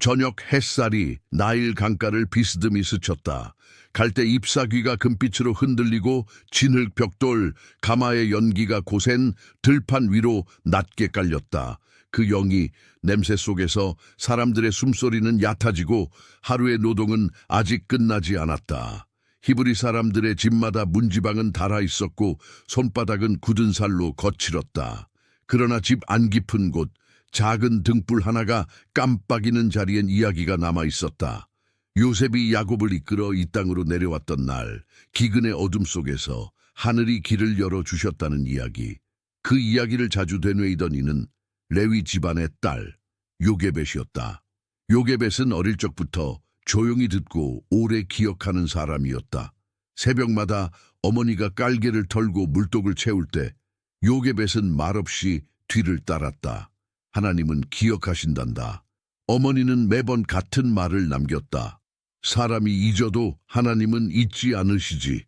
저녁 햇살이 나일 강가를 비스듬히 스쳤다. 갈대 잎사귀가 금빛으로 흔들리고 진흙 벽돌, 가마의 연기가 고센 들판 위로 낮게 깔렸다. 그 영이 냄새 속에서 사람들의 숨소리는 얕아지고 하루의 노동은 아직 끝나지 않았다. 히브리 사람들의 집마다 문지방은 닳아 있었고 손바닥은 굳은 살로 거칠었다. 그러나 집 안 깊은 곳, 작은 등불 하나가 깜빡이는 자리엔 이야기가 남아 있었다. 요셉이 야곱을 이끌어 이 땅으로 내려왔던 날, 기근의 어둠 속에서 하늘이 길을 열어주셨다는 이야기. 그 이야기를 자주 되뇌이던 이는 레위 집안의 딸, 요게벳이었다. 요게벳은 어릴 적부터 조용히 듣고 오래 기억하는 사람이었다. 새벽마다 어머니가 깔개를 털고 물독을 채울 때 요게벳은 말없이 뒤를 따랐다. 하나님은 기억하신단다. 어머니는 매번 같은 말을 남겼다. 사람이 잊어도 하나님은 잊지 않으시지.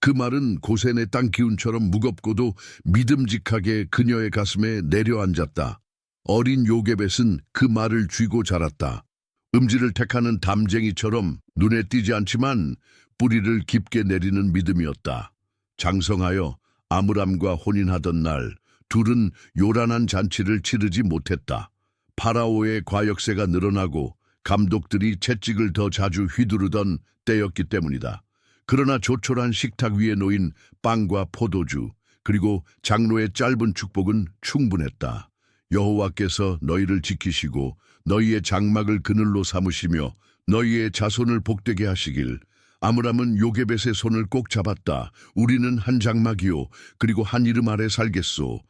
그 말은 고센의 땅 기운처럼 무겁고도 믿음직하게 그녀의 가슴에 내려앉았다. 어린 요게벳은 그 말을 쥐고 자랐다. 음지를 택하는 담쟁이처럼 눈에 띄지 않지만 뿌리를 깊게 내리는 믿음이었다. 장성하여 아므람과 혼인하던 날 둘은 요란한 잔치를 치르지 못했다. 파라오의 과역세가 늘어나고 감독들이 채찍을 더 자주 휘두르던 때였기 때문이다. 그러나 조촐한 식탁 위에 놓인 빵과 포도주 그리고 장로의 짧은 축복은 충분했다. 여호와께서 너희를 지키시고 너희의 장막을 그늘로 삼으시며 너희의 자손을 복되게 하시길. 아므람은 요게벳의 손을 꼭 잡았다. 우리는 한 장막이요 그리고 한 이름 아래 살겠소.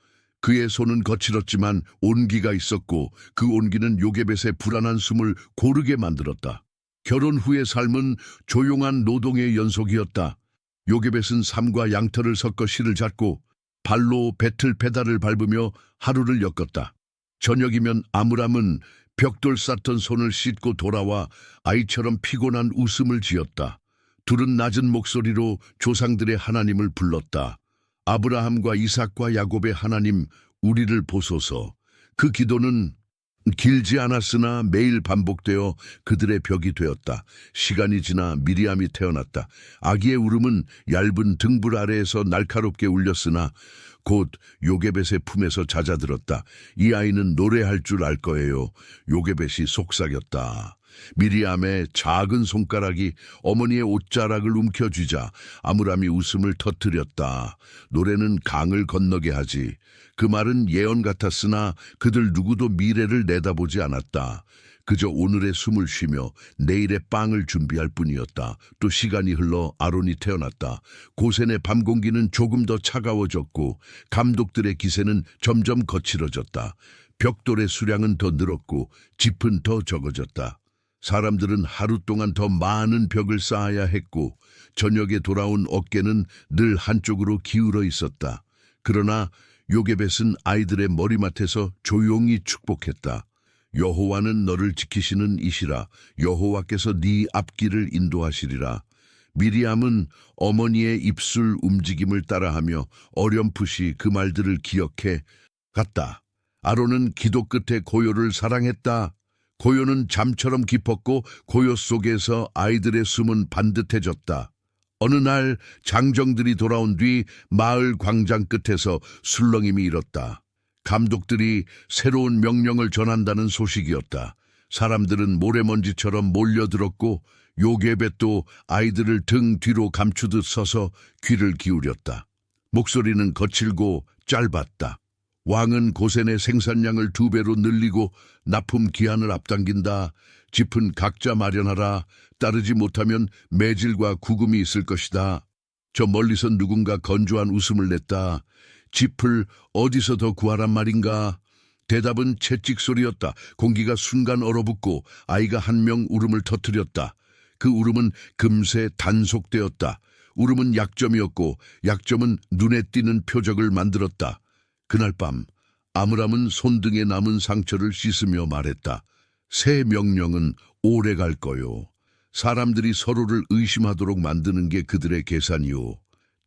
그의 손은 거칠었지만 온기가 있었고 그 온기는 요게벳의 불안한 숨을 고르게 만들었다. 결혼 후의 삶은 조용한 노동의 연속이었다. 요게벳은 삼과 양털을 섞어 실을 잡고 발로 배틀 페달을 밟으며 하루를 엮었다. 저녁이면 아므람은 벽돌 쌓던 손을 씻고 돌아와 아이처럼 피곤한 웃음을 지었다. 둘은 낮은 목소리로 조상들의 하나님을 불렀다. 아브라함과 이삭과 야곱의 하나님, 우리를 보소서. 그 기도는 길지 않았으나 매일 반복되어 그들의 벽이 되었다. 시간이 지나 미리암이 태어났다. 아기의 울음은 얇은 등불 아래에서 날카롭게 울렸으나 곧 요게벳의 품에서 잦아들었다. 이 아이는 노래할 줄 알 거예요. 요게벳이 속삭였다. 미리암의 작은 손가락이 어머니의 옷자락을 움켜쥐자 아므람이 웃음을 터뜨렸다. 노래는 강을 건너게 하지. 그 말은 예언 같았으나 그들 누구도 미래를 내다보지 않았다. 그저 오늘의 숨을 쉬며 내일의 빵을 준비할 뿐이었다. 또 시간이 흘러 아론이 태어났다. 고센의 밤 공기는 조금 더 차가워졌고 감독들의 기세는 점점 거칠어졌다. 벽돌의 수량은 더 늘었고 짚은 더 적어졌다. 사람들은 하루 동안 더 많은 벽을 쌓아야 했고 저녁에 돌아온 어깨는 늘 한쪽으로 기울어 있었다. 그러나 요게벳은 아이들의 머리맡에서 조용히 축복했다. 여호와는 너를 지키시는 이시라. 여호와께서 네 앞길을 인도하시리라. 미리암은 어머니의 입술 움직임을 따라하며 어렴풋이 그 말들을 기억해 갔다. 아론은 기도 끝에 고요를 사랑했다. 고요는 잠처럼 깊었고 고요 속에서 아이들의 숨은 반듯해졌다. 어느 날 장정들이 돌아온 뒤 마을 광장 끝에서 술렁임이 일었다. 감독들이 새로운 명령을 전한다는 소식이었다. 사람들은 모래먼지처럼 몰려들었고 요게벳도 아이들을 등 뒤로 감추듯 서서 귀를 기울였다. 목소리는 거칠고 짧았다. 왕은 고센의 생산량을 2배로 늘리고 납품 기한을 앞당긴다. 짚은 각자 마련하라. 따르지 못하면 매질과 구금이 있을 것이다. 저 멀리서 누군가 건조한 웃음을 냈다. 짚을 어디서 더 구하란 말인가? 대답은 채찍 소리였다. 공기가 순간 얼어붙고 아이가 한 명 울음을 터뜨렸다. 그 울음은 금세 단속되었다. 울음은 약점이었고 약점은 눈에 띄는 표적을 만들었다. 그날 밤 아므람은 손등에 남은 상처를 씻으며 말했다. 새 명령은 오래 갈 거요. 사람들이 서로를 의심하도록 만드는 게 그들의 계산이요.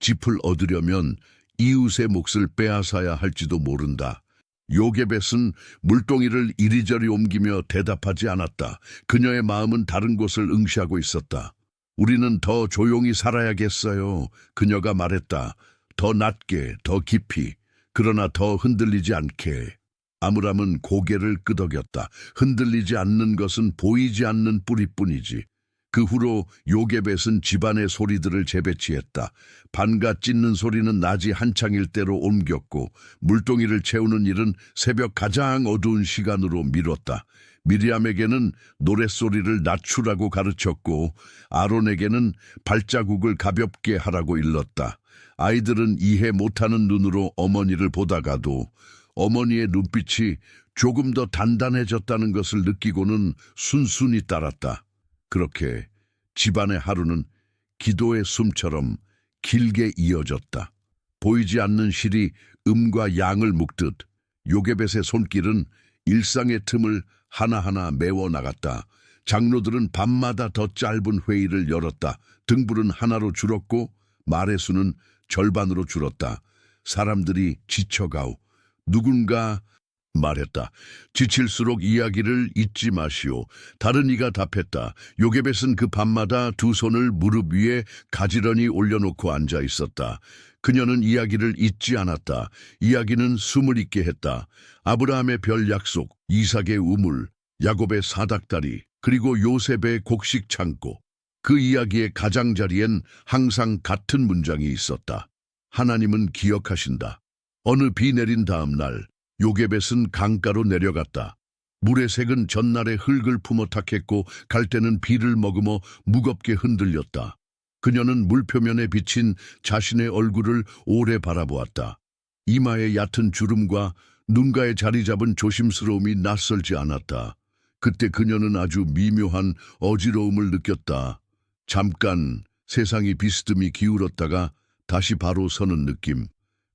짚을 얻으려면 이웃의 몫을 빼앗아야 할지도 모른다. 요게벳은 물동이를 이리저리 옮기며 대답하지 않았다. 그녀의 마음은 다른 곳을 응시하고 있었다. 우리는 더 조용히 살아야겠어요. 그녀가 말했다. 더 낮게, 더 깊이, 그러나 더 흔들리지 않게. 아므람은 고개를 끄덕였다. 흔들리지 않는 것은 보이지 않는 뿌리뿐이지. 그 후로 요게벳은 집안의 소리들을 재배치했다. 반가 찢는 소리는 낮이 한창일 때로 옮겼고 물동이를 채우는 일은 새벽 가장 어두운 시간으로 미뤘다. 미리암에게는 노랫소리를 낮추라고 가르쳤고 아론에게는 발자국을 가볍게 하라고 일렀다. 아이들은 이해 못하는 눈으로 어머니를 보다가도 어머니의 눈빛이 조금 더 단단해졌다는 것을 느끼고는 순순히 따랐다. 그렇게 집안의 하루는 기도의 숨처럼 길게 이어졌다. 보이지 않는 실이 음과 양을 묶듯 요게벳의 손길은 일상의 틈을 하나하나 메워나갔다. 장로들은 밤마다 더 짧은 회의를 열었다. 등불은 하나로 줄었고 말의 수는 절반으로 줄었다. 사람들이 지쳐가오. 누군가 말했다. 지칠수록 이야기를 잊지 마시오. 다른 이가 답했다. 요게벳은 그 밤마다 두 손을 무릎 위에 가지런히 올려놓고 앉아 있었다. 그녀는 이야기를 잊지 않았다. 이야기는 숨을 잇게 했다. 아브라함의 별 약속, 이삭의 우물, 야곱의 사닥다리, 그리고 요셉의 곡식 창고. 그 이야기의 가장자리엔 항상 같은 문장이 있었다. 하나님은 기억하신다. 어느 비 내린 다음 날 요게벳은 강가로 내려갔다. 물의 색은 전날의 흙을 품어 탁했고 갈대는 비를 머금어 무겁게 흔들렸다. 그녀는 물표면에 비친 자신의 얼굴을 오래 바라보았다. 이마의 얕은 주름과 눈가에 자리 잡은 조심스러움이 낯설지 않았다. 그때 그녀는 아주 미묘한 어지러움을 느꼈다. 잠깐 세상이 비스듬히 기울었다가 다시 바로 서는 느낌.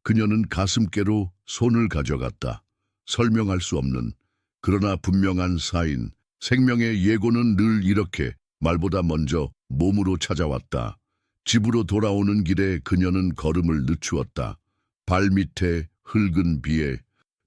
그녀는 가슴께로 손을 가져갔다. 설명할 수 없는, 그러나 분명한 사인. 생명의 예고는 늘 이렇게 말보다 먼저 몸으로 찾아왔다. 집으로 돌아오는 길에 그녀는 걸음을 늦추었다. 발밑에 흙은 비에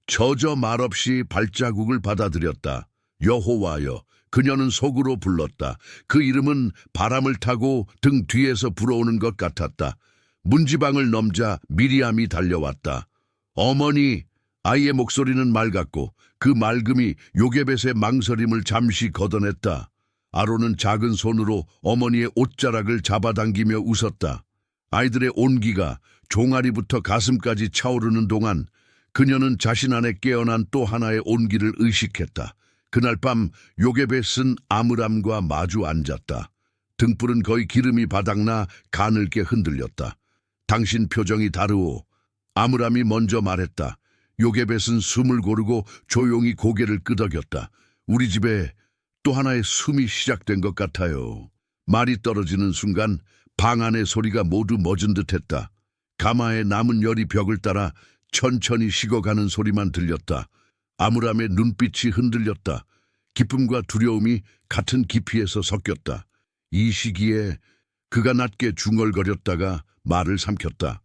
저저 말없이 발자국을 받아들였다. 여호와여, 그녀는 속으로 불렀다. 그 이름은 바람을 타고 등 뒤에서 불어오는 것 같았다. 문지방을 넘자 미리암이 달려왔다. 어머니, 아이의 목소리는 맑았고 그 맑음이 요게벳의 망설임을 잠시 걷어냈다. 아론은 작은 손으로 어머니의 옷자락을 잡아당기며 웃었다. 아이들의 온기가 종아리부터 가슴까지 차오르는 동안 그녀는 자신 안에 깨어난 또 하나의 온기를 의식했다. 그날 밤 요게벳은 아므람과 마주 앉았다. 등불은 거의 기름이 바닥나 가늘게 흔들렸다. 당신 표정이 다르오. 아므람이 먼저 말했다. 요게벳은 숨을 고르고 조용히 고개를 끄덕였다. 우리 집에 또 하나의 숨이 시작된 것 같아요. 말이 떨어지는 순간 방 안의 소리가 모두 멎은 듯했다. 가마에 남은 열이 벽을 따라 천천히 식어가는 소리만 들렸다. 아므람의 눈빛이 흔들렸다. 기쁨과 두려움이 같은 깊이에서 섞였다. 이 시기에 그가 낮게 중얼거렸다가 말을 삼켰다.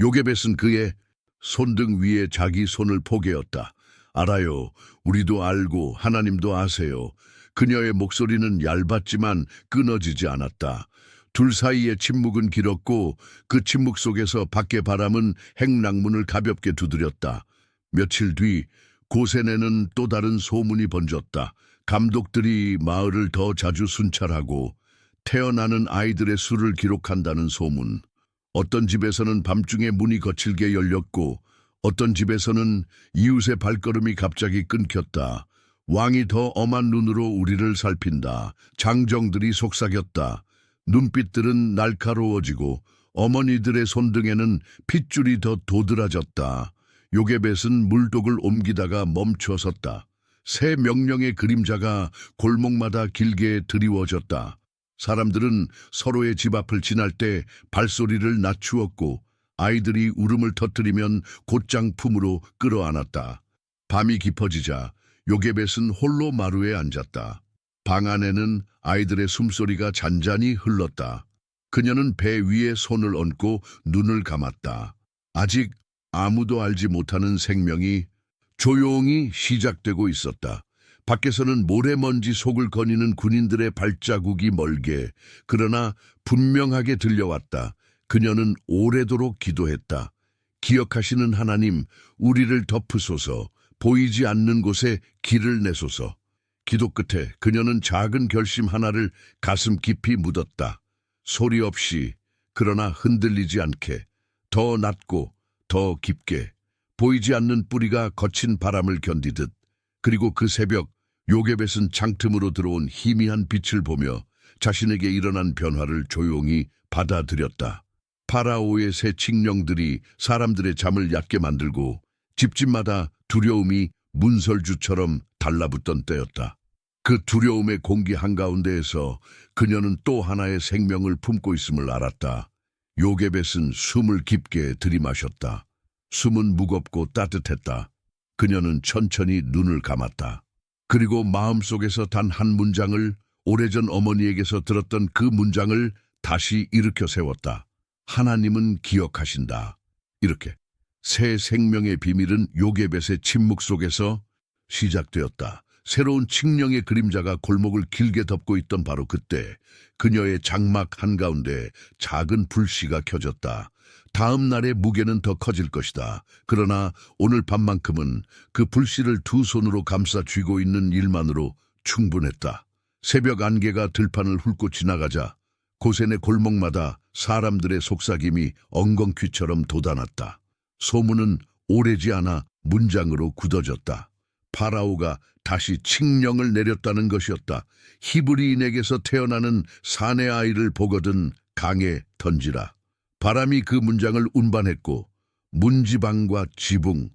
요게벳은 그의 손등 위에 자기 손을 포개었다. 알아요. 우리도 알고 하나님도 아세요. 그녀의 목소리는 얇았지만 끊어지지 않았다. 둘 사이의 침묵은 길었고 그 침묵 속에서 밖의 바람은 행랑문을 가볍게 두드렸다. 며칠 뒤 고센에는 또 다른 소문이 번졌다. 감독들이 마을을 더 자주 순찰하고 태어나는 아이들의 수를 기록한다는 소문. 어떤 집에서는 밤중에 문이 거칠게 열렸고 어떤 집에서는 이웃의 발걸음이 갑자기 끊겼다. 왕이 더 엄한 눈으로 우리를 살핀다. 장정들이 속삭였다. 눈빛들은 날카로워지고 어머니들의 손등에는 핏줄이 더 도드라졌다. 요게벳은 물독을 옮기다가 멈춰섰다. 새 명령의 그림자가 골목마다 길게 드리워졌다. 사람들은 서로의 집 앞을 지날 때 발소리를 낮추었고 아이들이 울음을 터뜨리면 곧장 품으로 끌어안았다. 밤이 깊어지자 요게벳은 홀로 마루에 앉았다. 방 안에는 아이들의 숨소리가 잔잔히 흘렀다. 그녀는 배 위에 손을 얹고 눈을 감았다. 아직 아무도 알지 못하는 생명이 조용히 시작되고 있었다. 밖에서는 모래먼지 속을 거니는 군인들의 발자국이 멀게, 그러나 분명하게 들려왔다. 그녀는 오래도록 기도했다. 기억하시는 하나님, 우리를 덮으소서, 보이지 않는 곳에 길을 내소서. 기도 끝에 그녀는 작은 결심 하나를 가슴 깊이 묻었다. 소리 없이, 그러나 흔들리지 않게, 더 낮고 더 깊게, 보이지 않는 뿌리가 거친 바람을 견디듯. 그리고 그 새벽, 요게벳은 창틈으로 들어온 희미한 빛을 보며 자신에게 일어난 변화를 조용히 받아들였다. 파라오의 새 칙령들이 사람들의 잠을 얕게 만들고 집집마다 두려움이 문설주처럼 달라붙던 때였다. 그 두려움의 공기 한가운데에서 그녀는 또 하나의 생명을 품고 있음을 알았다. 요게벳은 숨을 깊게 들이마셨다. 숨은 무겁고 따뜻했다. 그녀는 천천히 눈을 감았다. 그리고 마음속에서 단 한 문장을, 오래전 어머니에게서 들었던 그 문장을 다시 일으켜 세웠다. 하나님은 기억하신다. 이렇게 새 생명의 비밀은 요게벳의 침묵 속에서 시작되었다. 새로운 칙령의 그림자가 골목을 길게 덮고 있던 바로 그때 그녀의 장막 한가운데 작은 불씨가 켜졌다. 다음 날의 무게는 더 커질 것이다. 그러나 오늘 밤만큼은 그 불씨를 두 손으로 감싸 쥐고 있는 일만으로 충분했다. 새벽 안개가 들판을 훑고 지나가자 고센의 골목마다 사람들의 속삭임이 엉겅퀴처럼 돋아났다. 소문은 오래지 않아 문장으로 굳어졌다. 파라오가 다시 칙령을 내렸다는 것이었다. 히브리인에게서 태어나는 사내 아이를 보거든 강에 던지라. 바람이 그 문장을 운반했고 문지방과 지붕,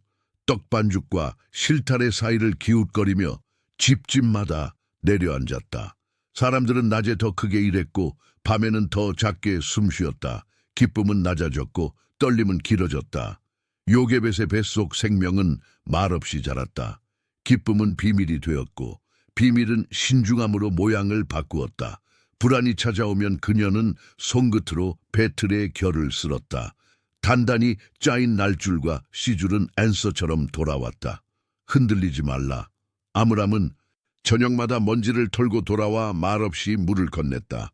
떡반죽과 실타래 사이를 기웃거리며 집집마다 내려앉았다. 사람들은 낮에 더 크게 일했고 밤에는 더 작게 숨쉬었다. 기쁨은 낮아졌고 떨림은 길어졌다. 요게벳의 뱃속 생명은 말없이 자랐다. 기쁨은 비밀이 되었고 비밀은 신중함으로 모양을 바꾸었다. 불안이 찾아오면 그녀는 손끝으로 배틀의 결을 쓸었다. 단단히 짜인 날줄과 씨줄은 앤서처럼 돌아왔다. 흔들리지 말라. 아므람은 저녁마다 먼지를 털고 돌아와 말없이 물을 건넸다.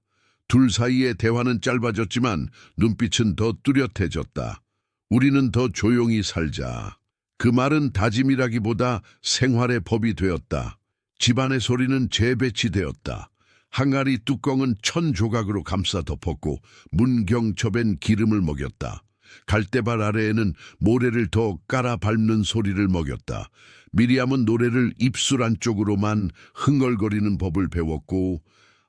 둘 사이의 대화는 짧아졌지만 눈빛은 더 뚜렷해졌다. 우리는 더 조용히 살자. 그 말은 다짐이라기보다 생활의 법이 되었다. 집안의 소리는 재배치되었다. 항아리 뚜껑은 천 조각으로 감싸 덮었고 문경첩엔 기름을 먹였다. 갈대발 아래에는 모래를 더 깔아 밟는 소리를 먹였다. 미리암은 노래를 입술 안쪽으로만 흥얼거리는 법을 배웠고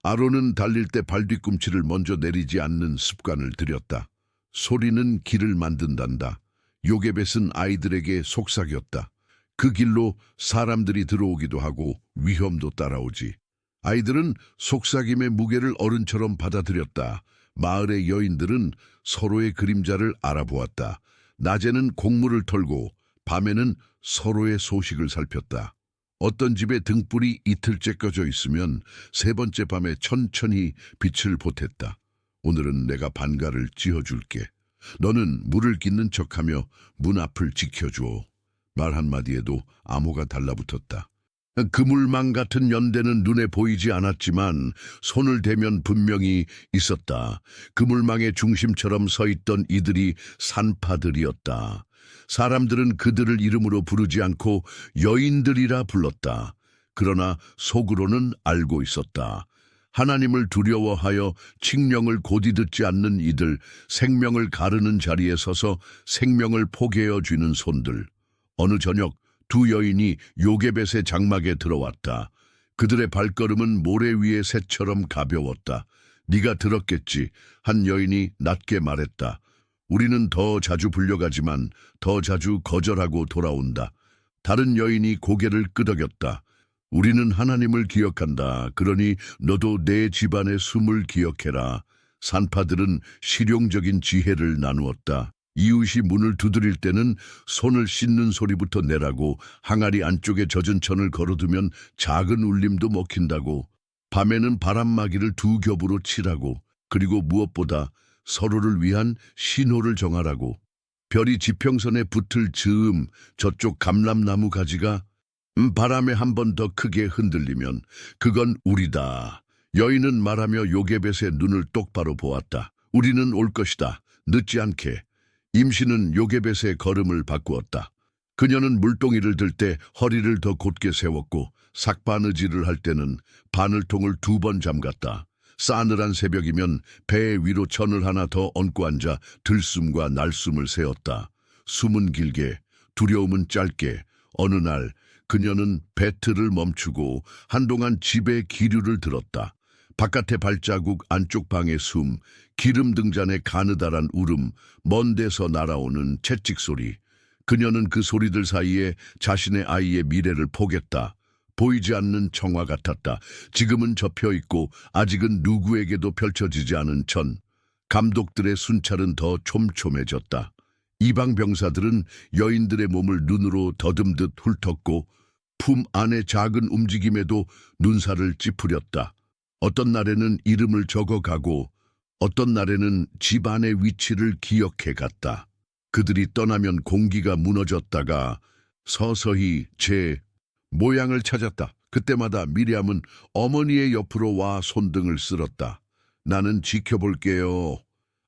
아론은 달릴 때 발뒤꿈치를 먼저 내리지 않는 습관을 들였다. 소리는 길을 만든단다. 요게벳은 아이들에게 속삭였다. 그 길로 사람들이 들어오기도 하고 위험도 따라오지. 아이들은 속삭임의 무게를 어른처럼 받아들였다. 마을의 여인들은 서로의 그림자를 알아보았다. 낮에는 곡물을 털고 밤에는 서로의 소식을 살폈다. 어떤 집에 등불이 이틀째 꺼져 있으면 세 번째 밤에 천천히 빛을 보탰다. 오늘은 내가 반가를 찧어줄게. 너는 물을 깃는 척하며 문 앞을 지켜주오. 말 한마디에도 암호가 달라붙었다. 그물망 같은 연대는 눈에 보이지 않았지만 손을 대면 분명히 있었다. 그물망의 중심처럼 서 있던 이들이 산파들이었다. 사람들은 그들을 이름으로 부르지 않고 여인들이라 불렀다. 그러나 속으로는 알고 있었다. 하나님을 두려워하여 칙령을 곧이 듣지 않는 이들, 생명을 가르는 자리에 서서 생명을 포개어 쥐는 손들. 어느 저녁 두 여인이 요게벳의 장막에 들어왔다. 그들의 발걸음은 모래 위의 새처럼 가벼웠다. 네가 들었겠지. 한 여인이 낮게 말했다. 우리는 더 자주 불려가지만 더 자주 거절하고 돌아온다. 다른 여인이 고개를 끄덕였다. 우리는 하나님을 기억한다. 그러니 너도 내 집안의 숨을 기억해라. 산파들은 실용적인 지혜를 나누었다. 이웃이 문을 두드릴 때는 손을 씻는 소리부터 내라고, 항아리 안쪽에 젖은 천을 걸어두면 작은 울림도 먹힌다고, 밤에는 바람막이를 두 겹으로 치라고, 그리고 무엇보다 서로를 위한 신호를 정하라고. 별이 지평선에 붙을 즈음 저쪽 감람나무 가지가 바람에 한 번 더 크게 흔들리면 그건 우리다. 여인은 말하며 요게벳의 눈을 똑바로 보았다. 우리는 올 것이다. 늦지 않게. 임신은 요게벳의 걸음을 바꾸었다. 그녀는 물동이를 들 때 허리를 더 곧게 세웠고 삭바느질을 할 때는 바늘통을 2번 잠갔다. 싸늘한 새벽이면 배 위로 천을 하나 더 얹고 앉아 들숨과 날숨을 세었다. 숨은 길게, 두려움은 짧게. 어느 날 그녀는 배틀을 멈추고 한동안 집에 기류를 들었다. 바깥의 발자국, 안쪽 방의 숨, 기름 등잔의 가느다란 울음, 먼 데서 날아오는 채찍 소리. 그녀는 그 소리들 사이에 자신의 아이의 미래를 포겠다. 보이지 않는 청화 같았다. 지금은 접혀있고 아직은 누구에게도 펼쳐지지 않은 천. 감독들의 순찰은 더 촘촘해졌다. 이방 병사들은 여인들의 몸을 눈으로 더듬듯 훑었고 품 안의 작은 움직임에도 눈살을 찌푸렸다. 어떤 날에는 이름을 적어가고 어떤 날에는 집안의 위치를 기억해 갔다. 그들이 떠나면 공기가 무너졌다가 서서히 제 모양을 찾았다. 그때마다 미리암은 어머니의 옆으로 와 손등을 쓸었다. 나는 지켜볼게요.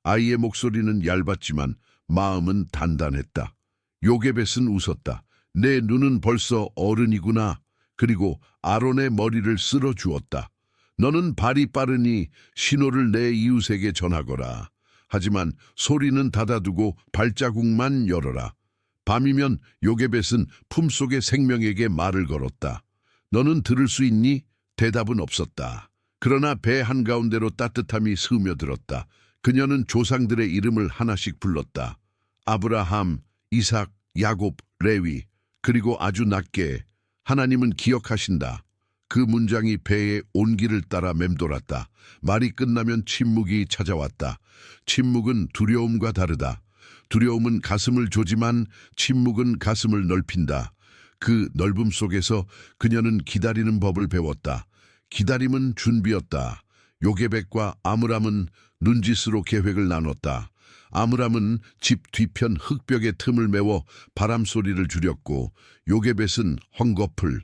아이의 목소리는 얇았지만 마음은 단단했다. 요게벳은 웃었다. 내 눈은 벌써 어른이구나. 그리고 아론의 머리를 쓸어주었다. 너는 발이 빠르니 신호를 내 이웃에게 전하거라. 하지만 소리는 닫아두고 발자국만 열어라. 밤이면 요게벳은 품속의 생명에게 말을 걸었다. 너는 들을 수 있니? 대답은 없었다. 그러나 배 한가운데로 따뜻함이 스며들었다. 그녀는 조상들의 이름을 하나씩 불렀다. 아브라함, 이삭, 야곱, 레위. 그리고 아주 낮게 하나님은 기억하신다. 그 문장이 배의 온기를 따라 맴돌았다. 말이 끝나면 침묵이 찾아왔다. 침묵은 두려움과 다르다. 두려움은 가슴을 조지만 침묵은 가슴을 넓힌다. 그 넓음 속에서 그녀는 기다리는 법을 배웠다. 기다림은 준비였다. 요게벳과 아므람은 눈짓으로 계획을 나눴다. 아므람은 집 뒤편 흙벽의 틈을 메워 바람 소리를 줄였고 요게벳은 헝겊을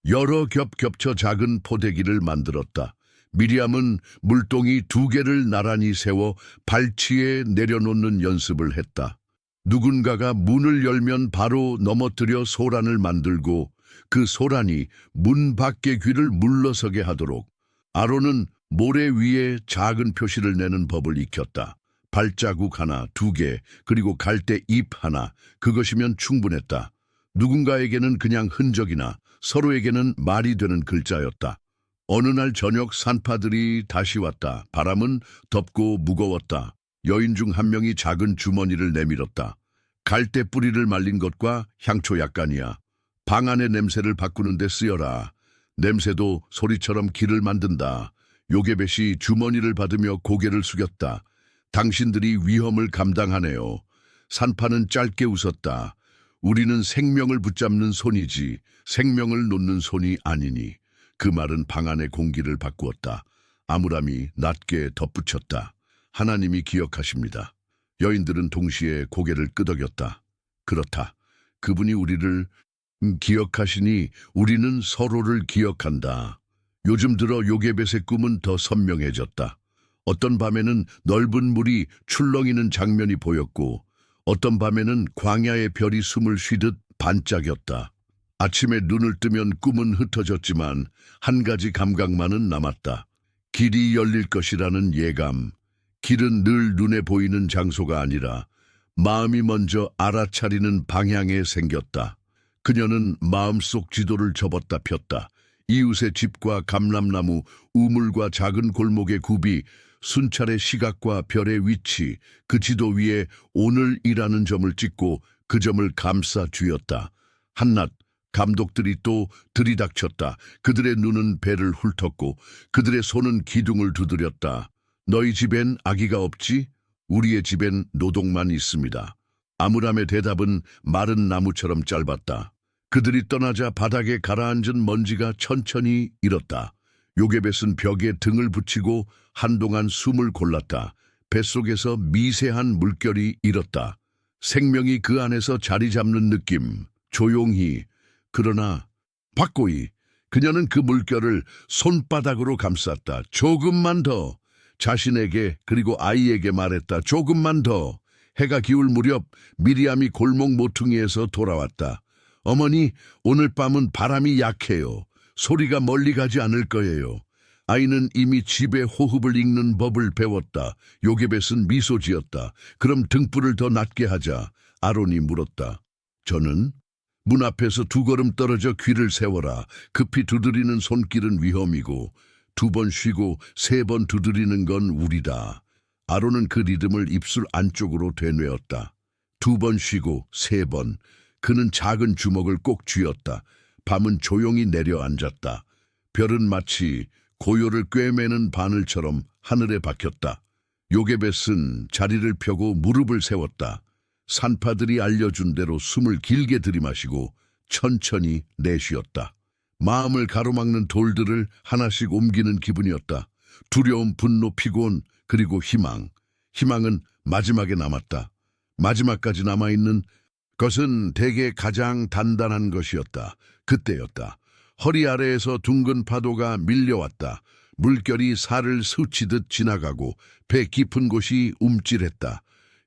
여러 겹 겹쳐 작은 포대기를 만들었다. 미리암은 물동이 2개를 나란히 세워 발치에 내려놓는 연습을 했다. 누군가가 문을 열면 바로 넘어뜨려 소란을 만들고 그 소란이 문 밖의 귀를 물러서게 하도록. 아론은 모래 위에 작은 표시를 내는 법을 익혔다. 발자국 하나, 2개, 그리고 갈대 잎 하나, 그것이면 충분했다. 누군가에게는 그냥 흔적이나 서로에게는 말이 되는 글자였다. 어느 날 저녁 산파들이 다시 왔다. 바람은 덥고 무거웠다. 여인 중 한 명이 작은 주머니를 내밀었다. 갈대 뿌리를 말린 것과 향초 약간이야. 방 안의 냄새를 바꾸는 데 쓰여라. 냄새도 소리처럼 길을 만든다. 요게벳이 주머니를 받으며 고개를 숙였다. 당신들이 위험을 감당하네요. 산파는 짧게 웃었다. 우리는 생명을 붙잡는 손이지 생명을 놓는 손이 아니니. 그 말은 방 안의 공기를 바꾸었다. 아므람이 낮게 덧붙였다. 하나님이 기억하십니다. 여인들은 동시에 고개를 끄덕였다. 그렇다. 그분이 우리를 기억하시니 우리는 서로를 기억한다. 요즘 들어 요게벳의 꿈은 더 선명해졌다. 어떤 밤에는 넓은 물이 출렁이는 장면이 보였고 어떤 밤에는 광야의 별이 숨을 쉬듯 반짝였다. 아침에 눈을 뜨면 꿈은 흩어졌지만 한 가지 감각만은 남았다. 길이 열릴 것이라는 예감. 길은 늘 눈에 보이는 장소가 아니라 마음이 먼저 알아차리는 방향에 생겼다. 그녀는 마음속 지도를 접었다 폈다. 이웃의 집과 감람나무, 우물과 작은 골목의 굽이, 순찰의 시각과 별의 위치, 그 지도 위에 오늘이라는 점을 찍고 그 점을 감싸 쥐었다. 한낮 감독들이 또 들이닥쳤다. 그들의 눈은 배를 훑었고 그들의 손은 기둥을 두드렸다. 너희 집엔 아기가 없지? 우리의 집엔 노동만 있습니다. 아므람의 대답은 마른 나무처럼 짧았다. 그들이 떠나자 바닥에 가라앉은 먼지가 천천히 일었다. 요게벳은 벽에 등을 붙이고 한동안 숨을 골랐다. 뱃속에서 미세한 물결이 일었다. 생명이 그 안에서 자리 잡는 느낌. 조용히, 그러나 확고히. 그녀는 그 물결을 손바닥으로 감쌌다. 조금만 더. 자신에게 그리고 아이에게 말했다. 조금만 더. 해가 기울 무렵 미리암이 골목 모퉁이에서 돌아왔다. 어머니, 오늘 밤은 바람이 약해요. 소리가 멀리 가지 않을 거예요. 아이는 이미 집의 호흡을 읽는 법을 배웠다. 요게벳은 미소 지었다. 그럼 등불을 더 낮게 하자. 아론이 물었다. 저는? 문 앞에서 2걸음 떨어져 귀를 세워라. 급히 두드리는 손길은 위험이고 2번 쉬고 3번 두드리는 건 우리다. 아론은 그 리듬을 입술 안쪽으로 되뇌었다. 2번 쉬고 3번. 그는 작은 주먹을 꼭 쥐었다. 밤은 조용히 내려앉았다. 별은 마치 고요를 꿰매는 바늘처럼 하늘에 박혔다. 요게벳은 자리를 펴고 무릎을 세웠다. 산파들이 알려준 대로 숨을 길게 들이마시고 천천히 내쉬었다. 마음을 가로막는 돌들을 하나씩 옮기는 기분이었다. 두려움, 분노, 피곤, 그리고 희망. 희망은 마지막에 남았다. 마지막까지 남아있는 것은 대개 가장 단단한 것이었다. 그때였다. 허리 아래에서 둥근 파도가 밀려왔다. 물결이 살을 스치듯 지나가고 배 깊은 곳이 움찔했다.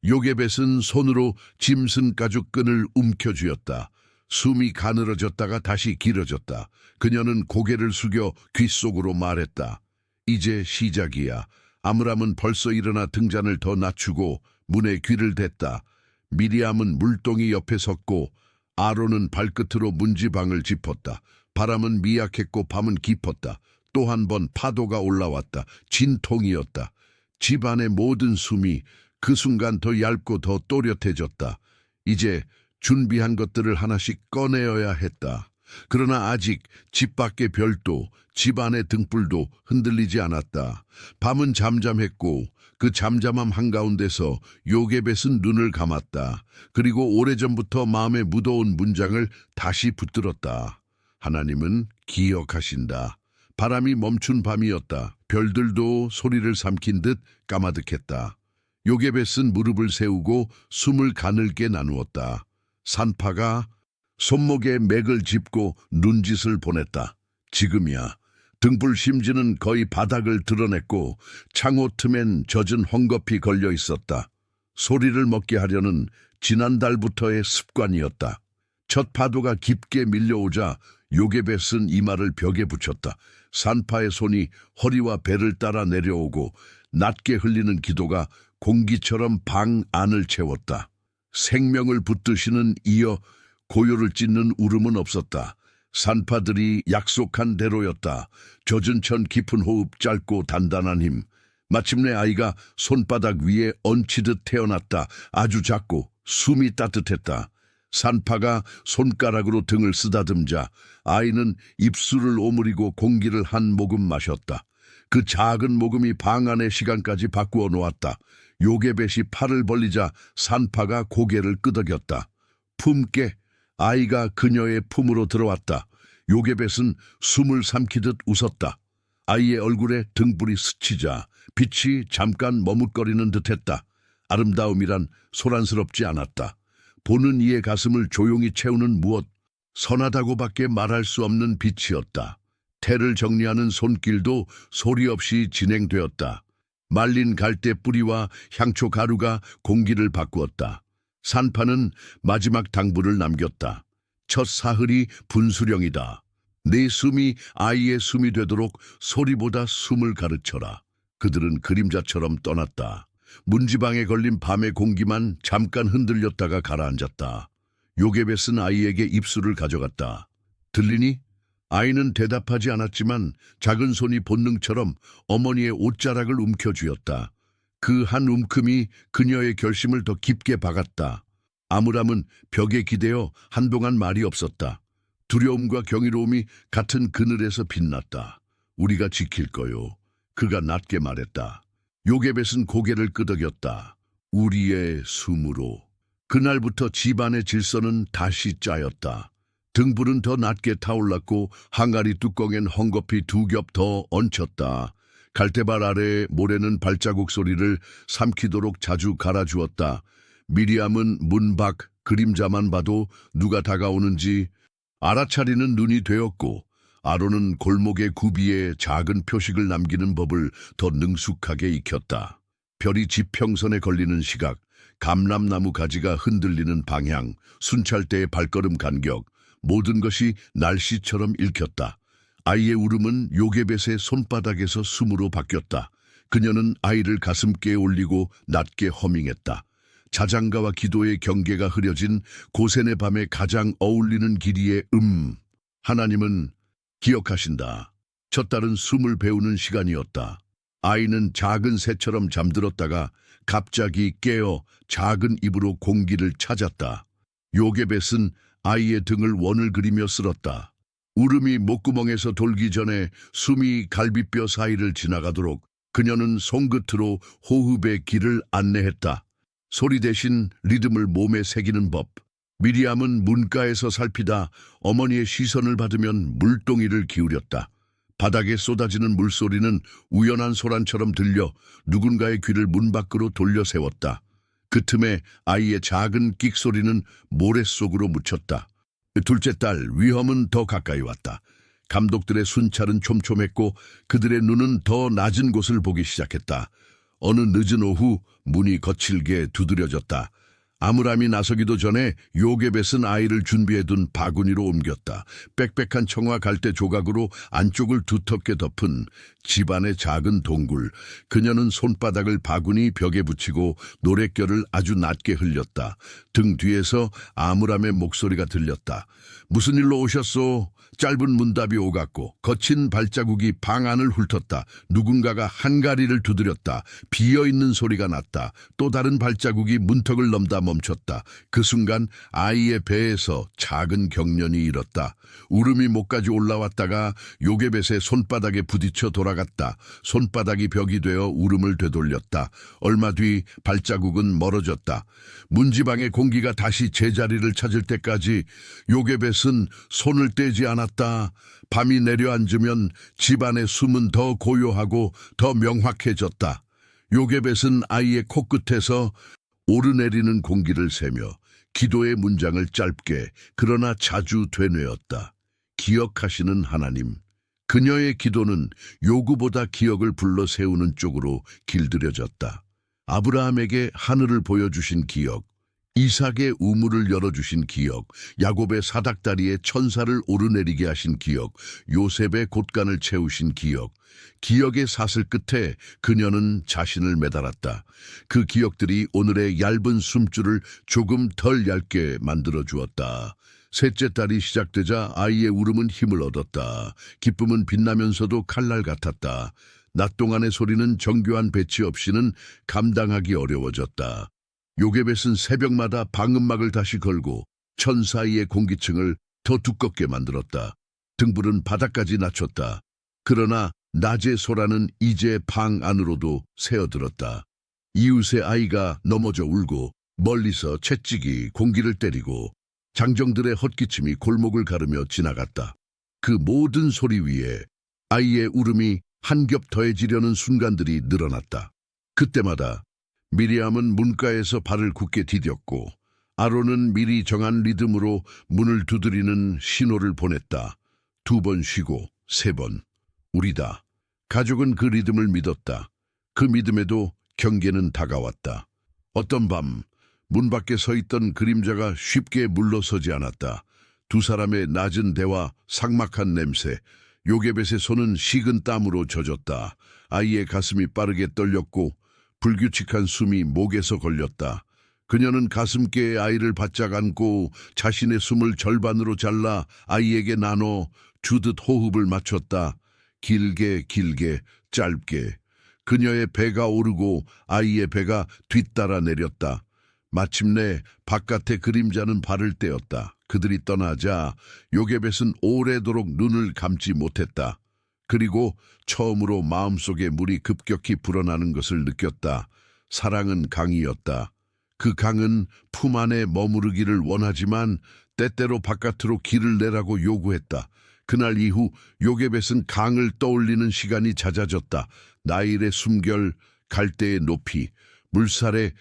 요게벳은 손으로 짐승 가죽 끈을 움켜쥐었다. 숨이 가늘어졌다가 다시 길어졌다. 그녀는 고개를 숙여 귓속으로 말했다. 이제 시작이야. 아므람은 벌써 일어나 등잔을 더 낮추고 문에 귀를 댔다. 미리암은 물동이 옆에 섰고 아론은 발끝으로 문지방을 짚었다. 바람은 미약했고 밤은 깊었다. 또 한 번 파도가 올라왔다. 진통이었다. 집안의 모든 숨이 그 순간 더 얇고 더 또렷해졌다. 이제 준비한 것들을 하나씩 꺼내어야 했다. 그러나 아직 집 밖의 별도, 집 안의 등불도 흔들리지 않았다. 밤은 잠잠했고 그 잠잠함 한가운데서 요게벳은 눈을 감았다. 그리고 오래전부터 마음에 묻어온 문장을 다시 붙들었다. 하나님은 기억하신다. 바람이 멈춘 밤이었다. 별들도 소리를 삼킨 듯 까마득했다. 요게벳은 무릎을 세우고 숨을 가늘게 나누었다. 산파가 손목에 맥을 짚고 눈짓을 보냈다. 지금이야. 등불 심지는 거의 바닥을 드러냈고 창호 틈엔 젖은 헝겊이 걸려 있었다. 소리를 먹게 하려는 지난달부터의 습관이었다. 첫 파도가 깊게 밀려오자 요게벳은 이마를 벽에 붙였다. 산파의 손이 허리와 배를 따라 내려오고 낮게 흘리는 기도가 공기처럼 방 안을 채웠다. 생명을 붙드시는 이어 고요를 찢는 울음은 없었다. 산파들이 약속한 대로였다. 젖은 천 깊은 호흡, 짧고 단단한 힘. 마침내 아이가 손바닥 위에 얹히듯 태어났다. 아주 작고 숨이 따뜻했다. 산파가 손가락으로 등을 쓰다듬자 아이는 입술을 오므리고 공기를 한 모금 마셨다. 그 작은 모금이 방 안의 시간까지 바꾸어 놓았다. 요게벳이 팔을 벌리자 산파가 고개를 끄덕였다. 품게. 아이가 그녀의 품으로 들어왔다. 요게벳은 숨을 삼키듯 웃었다. 아이의 얼굴에 등불이 스치자 빛이 잠깐 머뭇거리는 듯했다. 아름다움이란 소란스럽지 않았다. 보는 이의 가슴을 조용히 채우는 무엇, 선하다고밖에 말할 수 없는 빛이었다. 태를 정리하는 손길도 소리 없이 진행되었다. 말린 갈대 뿌리와 향초 가루가 공기를 바꾸었다. 산파는 마지막 당부를 남겼다. 첫 사흘이 분수령이다. 네 숨이 아이의 숨이 되도록 소리보다 숨을 가르쳐라. 그들은 그림자처럼 떠났다. 문지방에 걸린 밤의 공기만 잠깐 흔들렸다가 가라앉았다. 요게벳은 아이에게 입술을 가져갔다. 들리니? 아이는 대답하지 않았지만 작은 손이 본능처럼 어머니의 옷자락을 움켜쥐었다. 그 한 움큼이 그녀의 결심을 더 깊게 박았다. 아므람은 벽에 기대어 한동안 말이 없었다. 두려움과 경이로움이 같은 그늘에서 빛났다. 우리가 지킬 거요. 그가 낮게 말했다. 요게벳은 고개를 끄덕였다. 우리의 숨으로. 그날부터 집안의 질서는 다시 짜였다. 등불은 더 낮게 타올랐고 항아리 뚜껑엔 헝겊이 2겹 더 얹혔다. 갈대발 아래에 모래는 발자국 소리를 삼키도록 자주 갈아주었다. 미리암은 문 밖 그림자만 봐도 누가 다가오는지 알아차리는 눈이 되었고, 아론은 골목의 구비에 작은 표식을 남기는 법을 더 능숙하게 익혔다. 별이 지평선에 걸리는 시각, 감람나무 가지가 흔들리는 방향, 순찰대의 발걸음 간격, 모든 것이 날씨처럼 읽혔다. 아이의 울음은 요게벳의 손바닥에서 숨으로 바뀌었다. 그녀는 아이를 가슴께에 올리고 낮게 허밍했다. 자장가와 기도의 경계가 흐려진 고센의 밤에 가장 어울리는 길이의 하나님은 기억하신다. 첫 딸은 숨을 배우는 시간이었다. 아이는 작은 새처럼 잠들었다가 갑자기 깨어 작은 입으로 공기를 찾았다. 요게벳은 아이의 등을 원을 그리며 쓸었다. 울음이 목구멍에서 돌기 전에 숨이 갈비뼈 사이를 지나가도록 그녀는 손끝으로 호흡의 길을 안내했다. 소리 대신 리듬을 몸에 새기는 법. 미리암은 문가에서 살피다 어머니의 시선을 받으면 물동이를 기울였다. 바닥에 쏟아지는 물소리는 우연한 소란처럼 들려 누군가의 귀를 문 밖으로 돌려 세웠다. 그 틈에 아이의 작은 끽소리는 모래 속으로 묻혔다. 둘째 딸 위험은 더 가까이 왔다. 감독들의 순찰은 촘촘했고 그들의 눈은 더 낮은 곳을 보기 시작했다. 어느 늦은 오후 문이 거칠게 두드려졌다. 아므람이 나서기도 전에 요게벳은 아이를 준비해둔 바구니로 옮겼다. 빽빽한 청화 갈대 조각으로 안쪽을 두텁게 덮은 집안의 작은 동굴. 그녀는 손바닥을 바구니 벽에 붙이고 노랫결을 아주 낮게 흘렸다. 등 뒤에서 아므람의 목소리가 들렸다. 무슨 일로 오셨소? 짧은 문답이 오갔고 거친 발자국이 방 안을 훑었다. 누군가가 한가리를 두드렸다. 비어있는 소리가 났다. 또 다른 발자국이 문턱을 넘다 멈췄다. 그 순간 아이의 배에서 작은 경련이 일었다. 울음이 목까지 올라왔다가 요게벳의 손바닥에 부딪혀 돌아갔다. 손바닥이 벽이 되어 울음을 되돌렸다. 얼마 뒤 발자국은 멀어졌다. 문지방의 공기가 다시 제자리를 찾을 때까지 요게벳은 손을 떼지 않았다. 밤이 내려앉으면 집안의 숨은 더 고요하고 더 명확해졌다. 요게벳은 아이의 코끝에서 오르내리는 공기를 세며 기도의 문장을 짧게 그러나 자주 되뇌었다. 기억하시는 하나님. 그녀의 기도는 요구보다 기억을 불러 세우는 쪽으로 길들여졌다. 아브라함에게 하늘을 보여주신 기억, 이삭의 우물을 열어주신 기억, 야곱의 사닥다리에 천사를 오르내리게 하신 기억, 요셉의 곳간을 채우신 기억. 기억의 사슬 끝에 그녀는 자신을 매달았다. 그 기억들이 오늘의 얇은 숨줄을 조금 덜 얇게 만들어 주었다. 셋째 딸이 시작되자 아이의 울음은 힘을 얻었다. 기쁨은 빛나면서도 칼날 같았다. 낮 동안의 소리는 정교한 배치 없이는 감당하기 어려워졌다. 요게벳은 새벽마다 방음막을 다시 걸고 천 사이의 공기층을 더 두껍게 만들었다. 등불은 바닥까지 낮췄다. 그러나 낮의 소라는 이제 방 안으로도 새어들었다. 이웃의 아이가 넘어져 울고 멀리서 채찍이 공기를 때리고 장정들의 헛기침이 골목을 가르며 지나갔다. 그 모든 소리 위에 아이의 울음이 한 겹 더해지려는 순간들이 늘어났다. 그때마다 미리암은 문가에서 발을 굳게 디뎠고 아론은 미리 정한 리듬으로 문을 두드리는 신호를 보냈다. 2번 쉬고 3번. 우리다. 가족은 그 리듬을 믿었다. 그 믿음에도 경계는 다가왔다. 어떤 밤 문 밖에 서 있던 그림자가 쉽게 물러서지 않았다. 두 사람의 낮은 대화, 삭막한 냄새, 요게벳의 손은 식은 땀으로 젖었다. 아이의 가슴이 빠르게 떨렸고 불규칙한 숨이 목에서 걸렸다. 그녀는 가슴께에 아이를 바짝 안고 자신의 숨을 절반으로 잘라 아이에게 나눠 주듯 호흡을 맞췄다. 길게 길게 짧게. 그녀의 배가 오르고 아이의 배가 뒤따라 내렸다. 마침내 바깥의 그림자는 발을 떼었다. 그들이 떠나자 요게벳은 오래도록 눈을 감지 못했다. 그리고 처음으로 마음속에 물이 급격히 불어나는 것을 느꼈다. 사랑은 강이었다. 그 강은 품 안에 머무르기를 원하지만 때때로 바깥으로 길을 내라고 요구했다. 그날 이후 요게벳은 강을 떠올리는 시간이 잦아졌다. 나일의 숨결, 갈대의 높이, 물살의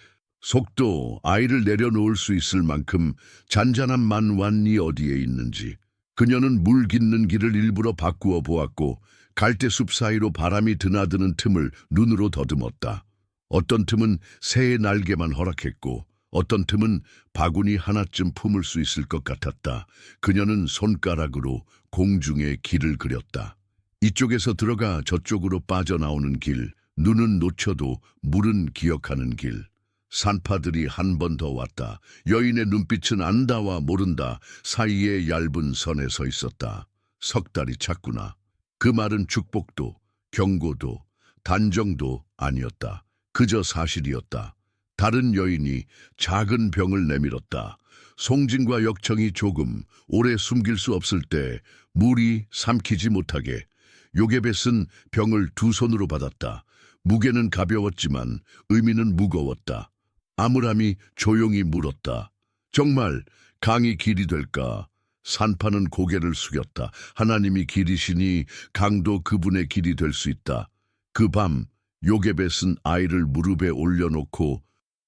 속도, 아이를 내려놓을 수 있을 만큼 잔잔한 만완이 어디에 있는지. 그녀는 물 깃는 길을 일부러 바꾸어 보았고 갈대숲 사이로 바람이 드나드는 틈을 눈으로 더듬었다. 어떤 틈은 새의 날개만 허락했고 어떤 틈은 바구니 하나쯤 품을 수 있을 것 같았다. 그녀는 손가락으로 공중에 길을 그렸다. 이쪽에서 들어가 저쪽으로 빠져나오는 길, 눈은 놓쳐도 물은 기억하는 길. 산파들이 한 번 더 왔다. 여인의 눈빛은 안다와 모른다 사이에 얇은 선에 서 있었다. 석 달이 찼구나. 그 말은 축복도 경고도 단정도 아니었다. 그저 사실이었다. 다른 여인이 작은 병을 내밀었다. 송진과 역청이 조금 오래 숨길 수 없을 때 물이 삼키지 못하게 요게벳은 병을 두 손으로 받았다. 무게는 가벼웠지만 의미는 무거웠다. 아므람이 조용히 물었다. 정말 강이 길이 될까? 산파는 고개를 숙였다. 하나님이 길이시니 강도 그분의 길이 될 수 있다. 그 밤 요게벳은 아이를 무릎에 올려놓고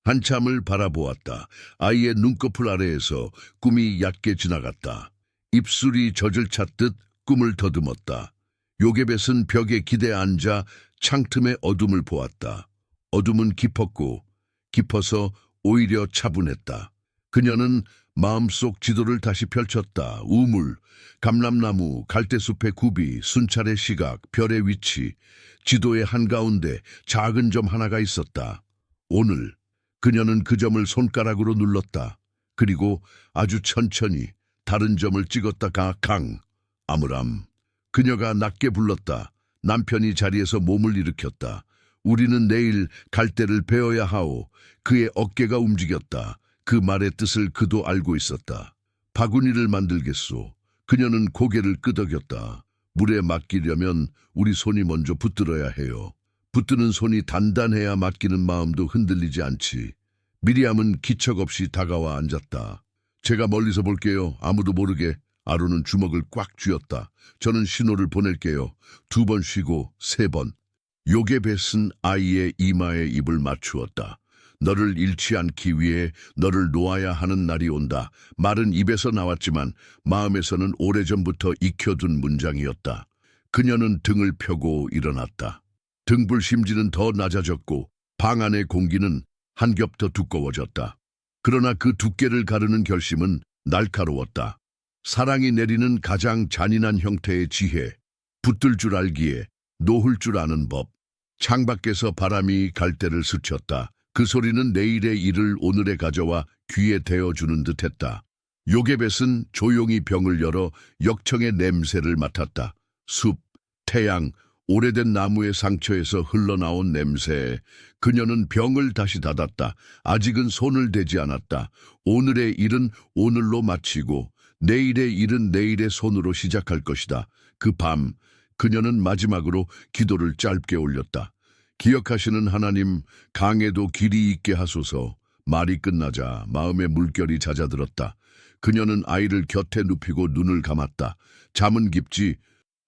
한참을 바라보았다. 아이의 눈꺼풀 아래에서 꿈이 얕게 지나갔다. 입술이 젖을 찼듯 꿈을 더듬었다. 요게벳은 벽에 기대 앉아 창틈의 어둠을 보았다. 어둠은 깊었고 깊어서 오히려 차분했다. 그녀는 마음속 지도를 다시 펼쳤다. 우물, 감람나무, 갈대숲의 굽이, 순찰의 시각, 별의 위치, 지도의 한가운데 작은 점 하나가 있었다. 오늘. 그녀는 그 점을 손가락으로 눌렀다. 그리고 아주 천천히 다른 점을 찍었다. 강, 아므람. 그녀가 낮게 불렀다. 남편이 자리에서 몸을 일으켰다. 우리는 내일 갈대를 베어야 하오. 그의 어깨가 움직였다. 그 말의 뜻을 그도 알고 있었다. 바구니를 만들겠소. 그녀는 고개를 끄덕였다. 물에 맡기려면 우리 손이 먼저 붙들어야 해요. 붙드는 손이 단단해야 맡기는 마음도 흔들리지 않지. 미리암은 기척 없이 다가와 앉았다. 제가 멀리서 볼게요. 아무도 모르게. 아론은 주먹을 꽉 쥐었다. 저는 신호를 보낼게요. 2번 쉬고 3번. 요게벳은 아이의 이마에 입을 맞추었다. 너를 잃지 않기 위해 너를 놓아야 하는 날이 온다. 말은 입에서 나왔지만 마음에서는 오래전부터 익혀둔 문장이었다. 그녀는 등을 펴고 일어났다. 등불 심지는 더 낮아졌고 방 안의 공기는 한 겹 더 두꺼워졌다. 그러나 그 두께를 가르는 결심은 날카로웠다. 사랑이 내리는 가장 잔인한 형태의 지혜, 붙들 줄 알기에 놓을 줄 아는 법. 창밖에서 바람이 갈대를 스쳤다. 그 소리는 내일의 일을 오늘에 가져와 귀에 대어주는 듯했다. 요게벳은 조용히 병을 열어 역청의 냄새를 맡았다. 숲, 태양, 오래된 나무의 상처에서 흘러나온 냄새. 그녀는 병을 다시 닫았다. 아직은 손을 대지 않았다. 오늘의 일은 오늘로 마치고 내일의 일은 내일의 손으로 시작할 것이다. 그 밤 그녀는 마지막으로 기도를 짧게 올렸다. 기억하시는 하나님, 강에도 길이 있게 하소서. 말이 끝나자 마음의 물결이 잦아들었다. 그녀는 아이를 곁에 눕히고 눈을 감았다. 잠은 깊지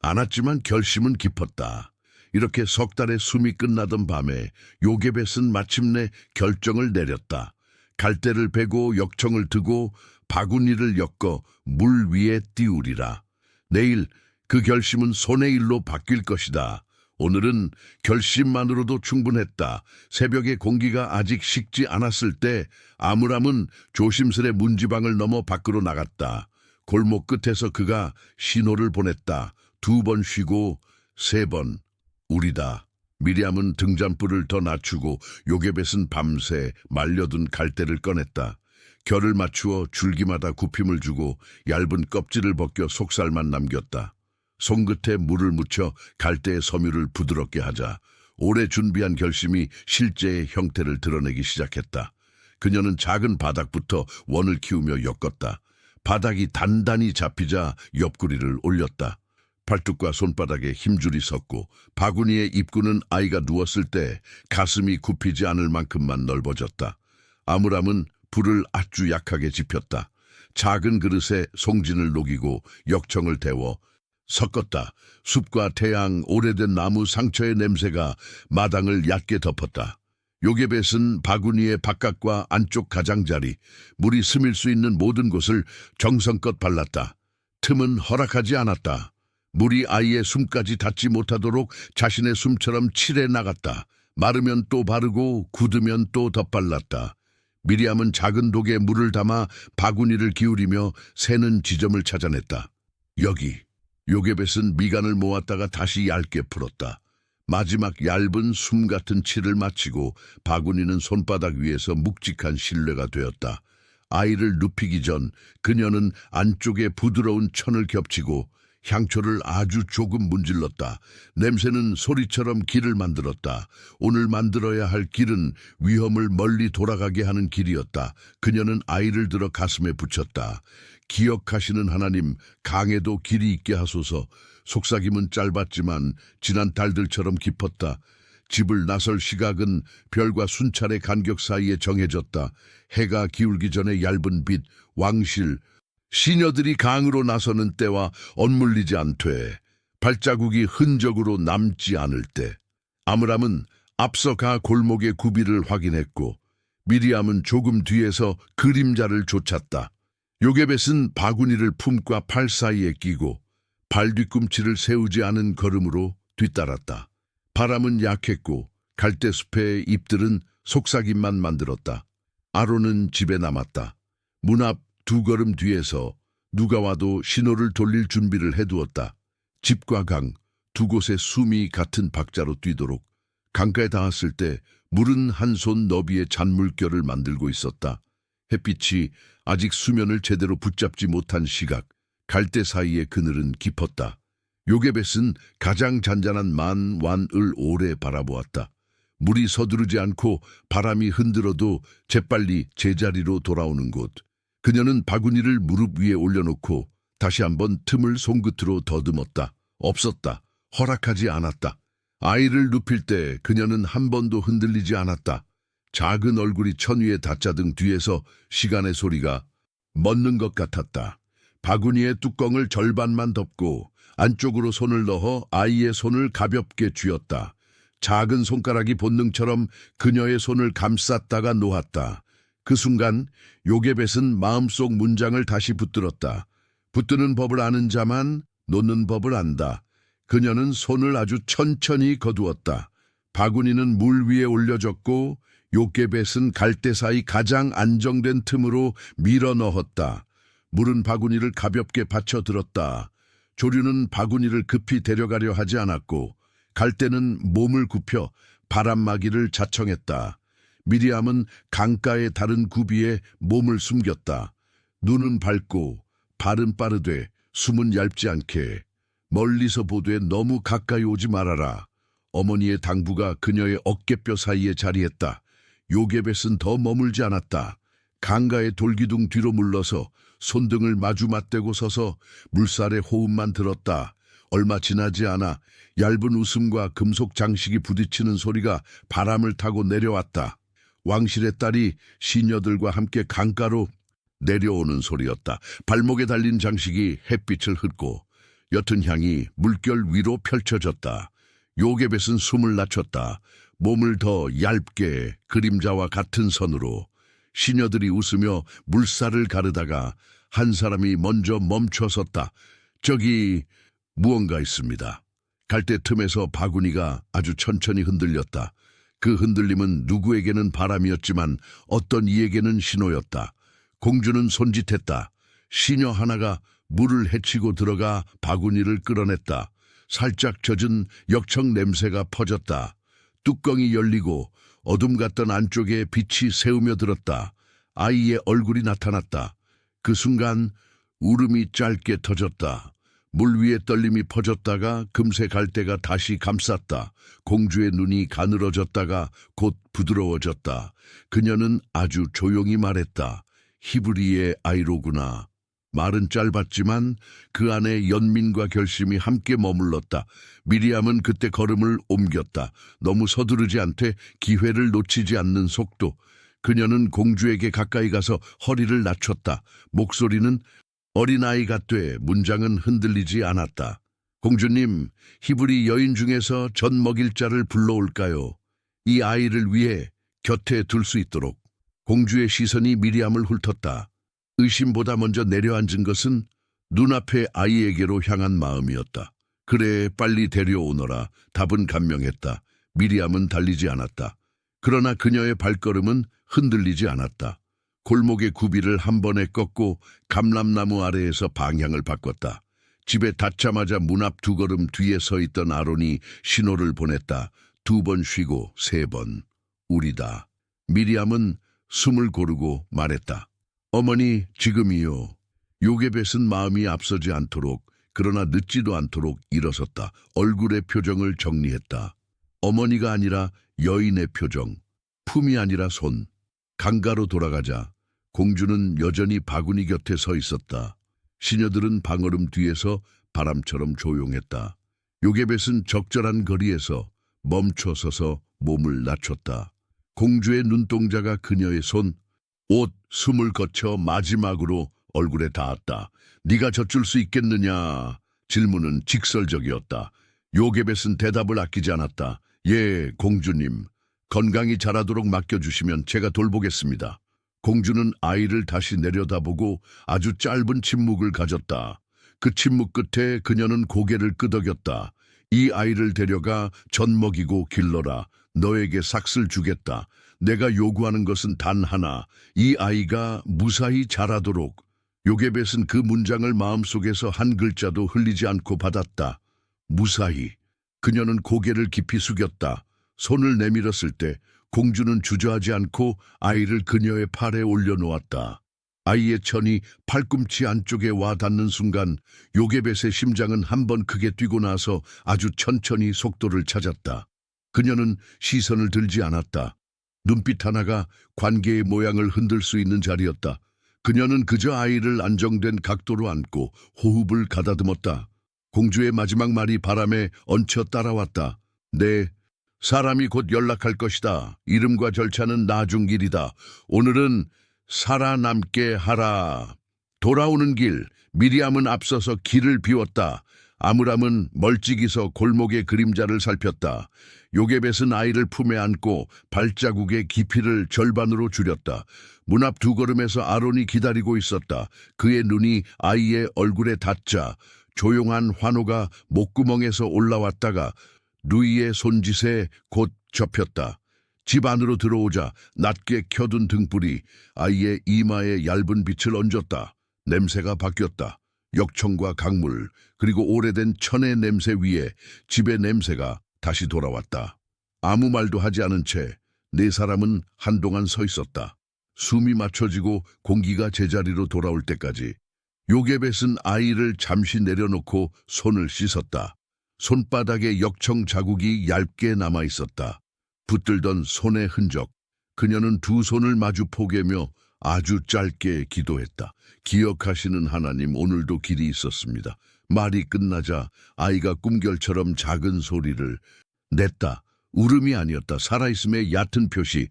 않았지만 결심은 깊었다. 이렇게 석 달의 숨이 끝나던 밤에 요게벳은 마침내 결정을 내렸다. 갈대를 베고 역청을 드고 바구니를 엮어 물 위에 띄우리라. 내일 그 결심은 손의 일로 바뀔 것이다. 오늘은 결심만으로도 충분했다. 새벽의 공기가 아직 식지 않았을 때 아므람은 조심스레 문지방을 넘어 밖으로 나갔다. 골목 끝에서 그가 신호를 보냈다. 2번 쉬고 3번. 우리다. 미리암은 등잔불을 더 낮추고 요게벳은 밤새 말려둔 갈대를 꺼냈다. 결을 맞추어 줄기마다 굽힘을 주고 얇은 껍질을 벗겨 속살만 남겼다. 손끝에 물을 묻혀 갈대의 섬유를 부드럽게 하자 오래 준비한 결심이 실제의 형태를 드러내기 시작했다. 그녀는 작은 바닥부터 원을 키우며 엮었다. 바닥이 단단히 잡히자 옆구리를 올렸다. 팔뚝과 손바닥에 힘줄이 섰고 바구니의 입구는 아이가 누웠을 때 가슴이 굽히지 않을 만큼만 넓어졌다. 아므람은 불을 아주 약하게 지폈다. 작은 그릇에 송진을 녹이고 역청을 데워 섞었다. 숲과 태양, 오래된 나무 상처의 냄새가 마당을 얕게 덮었다. 요게벳은 바구니의 바깥과 안쪽 가장자리, 물이 스밀 수 있는 모든 곳을 정성껏 발랐다. 틈은 허락하지 않았다. 물이 아이의 숨까지 닿지 못하도록 자신의 숨처럼 칠해 나갔다. 마르면 또 바르고 굳으면 또 덧발랐다. 미리암은 작은 독에 물을 담아 바구니를 기울이며 새는 지점을 찾아냈다. 여기. 요게벳은 미간을 모았다가 다시 얇게 풀었다. 마지막 얇은 숨 같은 칠을 마치고 바구니는 손바닥 위에서 묵직한 실내가 되었다. 아이를 눕히기 전 그녀는 안쪽에 부드러운 천을 겹치고 향초를 아주 조금 문질렀다. 냄새는 소리처럼 길을 만들었다. 오늘 만들어야 할 길은 위험을 멀리 돌아가게 하는 길이었다. 그녀는 아이를 들어 가슴에 붙였다. 기억하시는 하나님, 강에도 길이 있게 하소서. 속삭임은 짧았지만 지난 달들처럼 깊었다. 집을 나설 시각은 별과 순찰의 간격 사이에 정해졌다. 해가 기울기 전에 얇은 빛, 왕실, 시녀들이 강으로 나서는 때와 엇물리지 않되 발자국이 흔적으로 남지 않을 때. 아므람은 앞서 가 골목의 구비를 확인했고 미리암은 조금 뒤에서 그림자를 쫓았다. 요게벳은 바구니를 품과 팔 사이에 끼고 발 뒤꿈치를 세우지 않은 걸음으로 뒤따랐다. 바람은 약했고 갈대숲의 잎들은 속삭임만 만들었다. 아론은 집에 남았다. 문 앞 2걸음 뒤에서 누가 와도 신호를 돌릴 준비를 해두었다. 집과 강, 2곳의 숨이 같은 박자로 뛰도록. 강가에 닿았을 때 물은 한 손 너비의 잔물결을 만들고 있었다. 햇빛이 아직 수면을 제대로 붙잡지 못한 시각, 갈대 사이의 그늘은 깊었다. 요게벳은 가장 잔잔한 만완을 오래 바라보았다. 물이 서두르지 않고 바람이 흔들어도 재빨리 제자리로 돌아오는 곳. 그녀는 바구니를 무릎 위에 올려놓고 다시 한번 틈을 손끝으로 더듬었다. 없었다. 허락하지 않았다. 아이를 눕힐 때 그녀는 한 번도 흔들리지 않았다. 작은 얼굴이 천 위에 닿자등 뒤에서 시간의 소리가 멎는 것 같았다. 바구니의 뚜껑을 절반만 덮고 안쪽으로 손을 넣어 아이의 손을 가볍게 쥐었다. 작은 손가락이 본능처럼 그녀의 손을 감쌌다가 놓았다. 그 순간 요게벳은 마음속 문장을 다시 붙들었다. 붙드는 법을 아는 자만 놓는 법을 안다. 그녀는 손을 아주 천천히 거두었다. 바구니는 물 위에 올려졌고 요게벳은 갈대 사이 가장 안정된 틈으로 밀어 넣었다. 물은 바구니를 가볍게 받쳐들었다. 조류는 바구니를 급히 데려가려 하지 않았고 갈대는 몸을 굽혀 바람막이를 자청했다. 미리암은 강가의 다른 구비에 몸을 숨겼다. 눈은 밝고 발은 빠르되 숨은 얇지 않게. 멀리서 보되 너무 가까이 오지 말아라. 어머니의 당부가 그녀의 어깨뼈 사이에 자리했다. 요게벳은 더 머물지 않았다. 강가의 돌기둥 뒤로 물러서 손등을 마주 맞대고 서서 물살의 호흡만 들었다. 얼마 지나지 않아 얇은 웃음과 금속 장식이 부딪히는 소리가 바람을 타고 내려왔다. 왕실의 딸이 시녀들과 함께 강가로 내려오는 소리였다. 발목에 달린 장식이 햇빛을 흡고 옅은 향이 물결 위로 펼쳐졌다. 요게벳은 숨을 낮췄다. 몸을 더 얇게 그림자와 같은 선으로. 시녀들이 웃으며 물살을 가르다가 한 사람이 먼저 멈춰섰다. 저기 무언가 있습니다. 갈대 틈에서 바구니가 아주 천천히 흔들렸다. 그 흔들림은 누구에게는 바람이었지만 어떤 이에게는 신호였다. 공주는 손짓했다. 시녀 하나가 물을 헤치고 들어가 바구니를 끌어냈다. 살짝 젖은 역청 냄새가 퍼졌다. 뚜껑이 열리고 어둠 같던 안쪽에 빛이 새우며 들었다. 아이의 얼굴이 나타났다. 그 순간 울음이 짧게 터졌다. 물 위에 떨림이 퍼졌다가 금세 갈대가 다시 감쌌다. 공주의 눈이 가늘어졌다가 곧 부드러워졌다. 그녀는 아주 조용히 말했다. 히브리의 아이로구나. 말은 짧았지만 그 안에 연민과 결심이 함께 머물렀다. 미리암은 그때 걸음을 옮겼다. 너무 서두르지 않되 기회를 놓치지 않는 속도. 그녀는 공주에게 가까이 가서 허리를 낮췄다. 목소리는 어린아이 같되 문장은 흔들리지 않았다. 공주님, 히브리 여인 중에서 전 먹일 자를 불러올까요? 이 아이를 위해 곁에 둘 수 있도록. 공주의 시선이 미리암을 훑었다. 의심보다 먼저 내려앉은 것은 눈앞의 아이에게로 향한 마음이었다. 그래, 빨리 데려오너라. 답은 간명했다. 미리암은 달리지 않았다. 그러나 그녀의 발걸음은 흔들리지 않았다. 골목의 구비를 한 번에 꺾고 감람나무 아래에서 방향을 바꿨다. 집에 닿자마자 문 앞 두 걸음 뒤에 서 있던 아론이 신호를 보냈다. 2번 쉬고 3번. 우리다. 미리암은 숨을 고르고 말했다. 어머니, 지금이요. 요게벳은 마음이 앞서지 않도록, 그러나 늦지도 않도록 일어섰다. 얼굴의 표정을 정리했다. 어머니가 아니라 여인의 표정, 품이 아니라 손. 강가로 돌아가자 공주는 여전히 바구니 곁에 서 있었다. 시녀들은 방얼음 뒤에서 바람처럼 조용했다. 요게벳은 적절한 거리에서 멈춰 서서 몸을 낮췄다. 공주의 눈동자가 그녀의 손, 옷, 숨을 거쳐 마지막으로 얼굴에 닿았다. 네가 젖줄 수 있겠느냐? 질문은 직설적이었다. 요게벳은 대답을 아끼지 않았다. 예, 공주님. 건강히 자라도록 맡겨주시면 제가 돌보겠습니다. 공주는 아이를 다시 내려다보고 아주 짧은 침묵을 가졌다. 그 침묵 끝에 그녀는 고개를 끄덕였다. 이 아이를 데려가 젖먹이고 길러라. 너에게 삭슬 주겠다. 내가 요구하는 것은 단 하나. 이 아이가 무사히 자라도록. 요게벳은 그 문장을 마음속에서 한 글자도 흘리지 않고 받았다. 무사히. 그녀는 고개를 깊이 숙였다. 손을 내밀었을 때 공주는 주저하지 않고 아이를 그녀의 팔에 올려놓았다. 아이의 천이 팔꿈치 안쪽에 와 닿는 순간 요게벳의 심장은 한 번 크게 뛰고 나서 아주 천천히 속도를 찾았다. 그녀는 시선을 들지 않았다. 눈빛 하나가 관계의 모양을 흔들 수 있는 자리였다. 그녀는 그저 아이를 안정된 각도로 안고 호흡을 가다듬었다. 공주의 마지막 말이 바람에 얹혀 따라왔다. 네, 사람이 곧 연락할 것이다. 이름과 절차는 나중 일이다. 오늘은 살아남게 하라. 돌아오는 길, 미리암은 앞서서 길을 비웠다. 아므람은 멀찍이서 골목의 그림자를 살폈다. 요게벳은 아이를 품에 안고 발자국의 깊이를 절반으로 줄였다. 문 앞 2걸음에서 아론이 기다리고 있었다. 그의 눈이 아이의 얼굴에 닿자 조용한 환호가 목구멍에서 올라왔다가 누이의 손짓에 곧 접혔다. 집 안으로 들어오자 낮게 켜둔 등불이 아이의 이마에 얇은 빛을 얹었다. 냄새가 바뀌었다. 역청과 강물, 그리고 오래된 천의 냄새 위에 집의 냄새가 다시 돌아왔다. 아무 말도 하지 않은 채 4사람은 한동안 서 있었다. 숨이 맞춰지고 공기가 제자리로 돌아올 때까지. 요게벳은 아이를 잠시 내려놓고 손을 씻었다. 손바닥에 역청 자국이 얇게 남아 있었다. 붙들던 손의 흔적. 그녀는 2 손을 마주 포개며 아주 짧게 기도했다. 기억하시는 하나님, 오늘도 길이 있었습니다. 말이 끝나자 아이가 꿈결처럼 작은 소리를 냈다. 울음이 아니었다. 살아있음의 얕은 표시.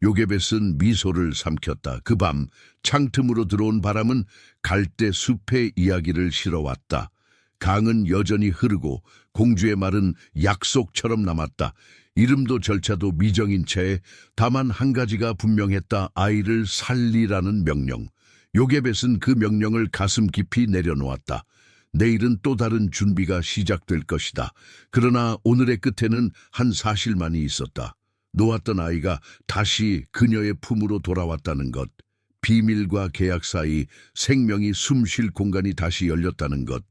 요게벳은 미소를 삼켰다. 그 밤 창틈으로 들어온 바람은 갈대 숲의 이야기를 실어왔다. 강은 여전히 흐르고 공주의 말은 약속처럼 남았다. 이름도 절차도 미정인 채 다만 한 가지가 분명했다. 아이를 살리라는 명령. 요게벳은 그 명령을 가슴 깊이 내려놓았다. 내일은 또 다른 준비가 시작될 것이다. 그러나 오늘의 끝에는 한 사실만이 있었다. 놓았던 아이가 다시 그녀의 품으로 돌아왔다는 것. 비밀과 계약 사이 생명이 숨쉴 공간이 다시 열렸다는 것.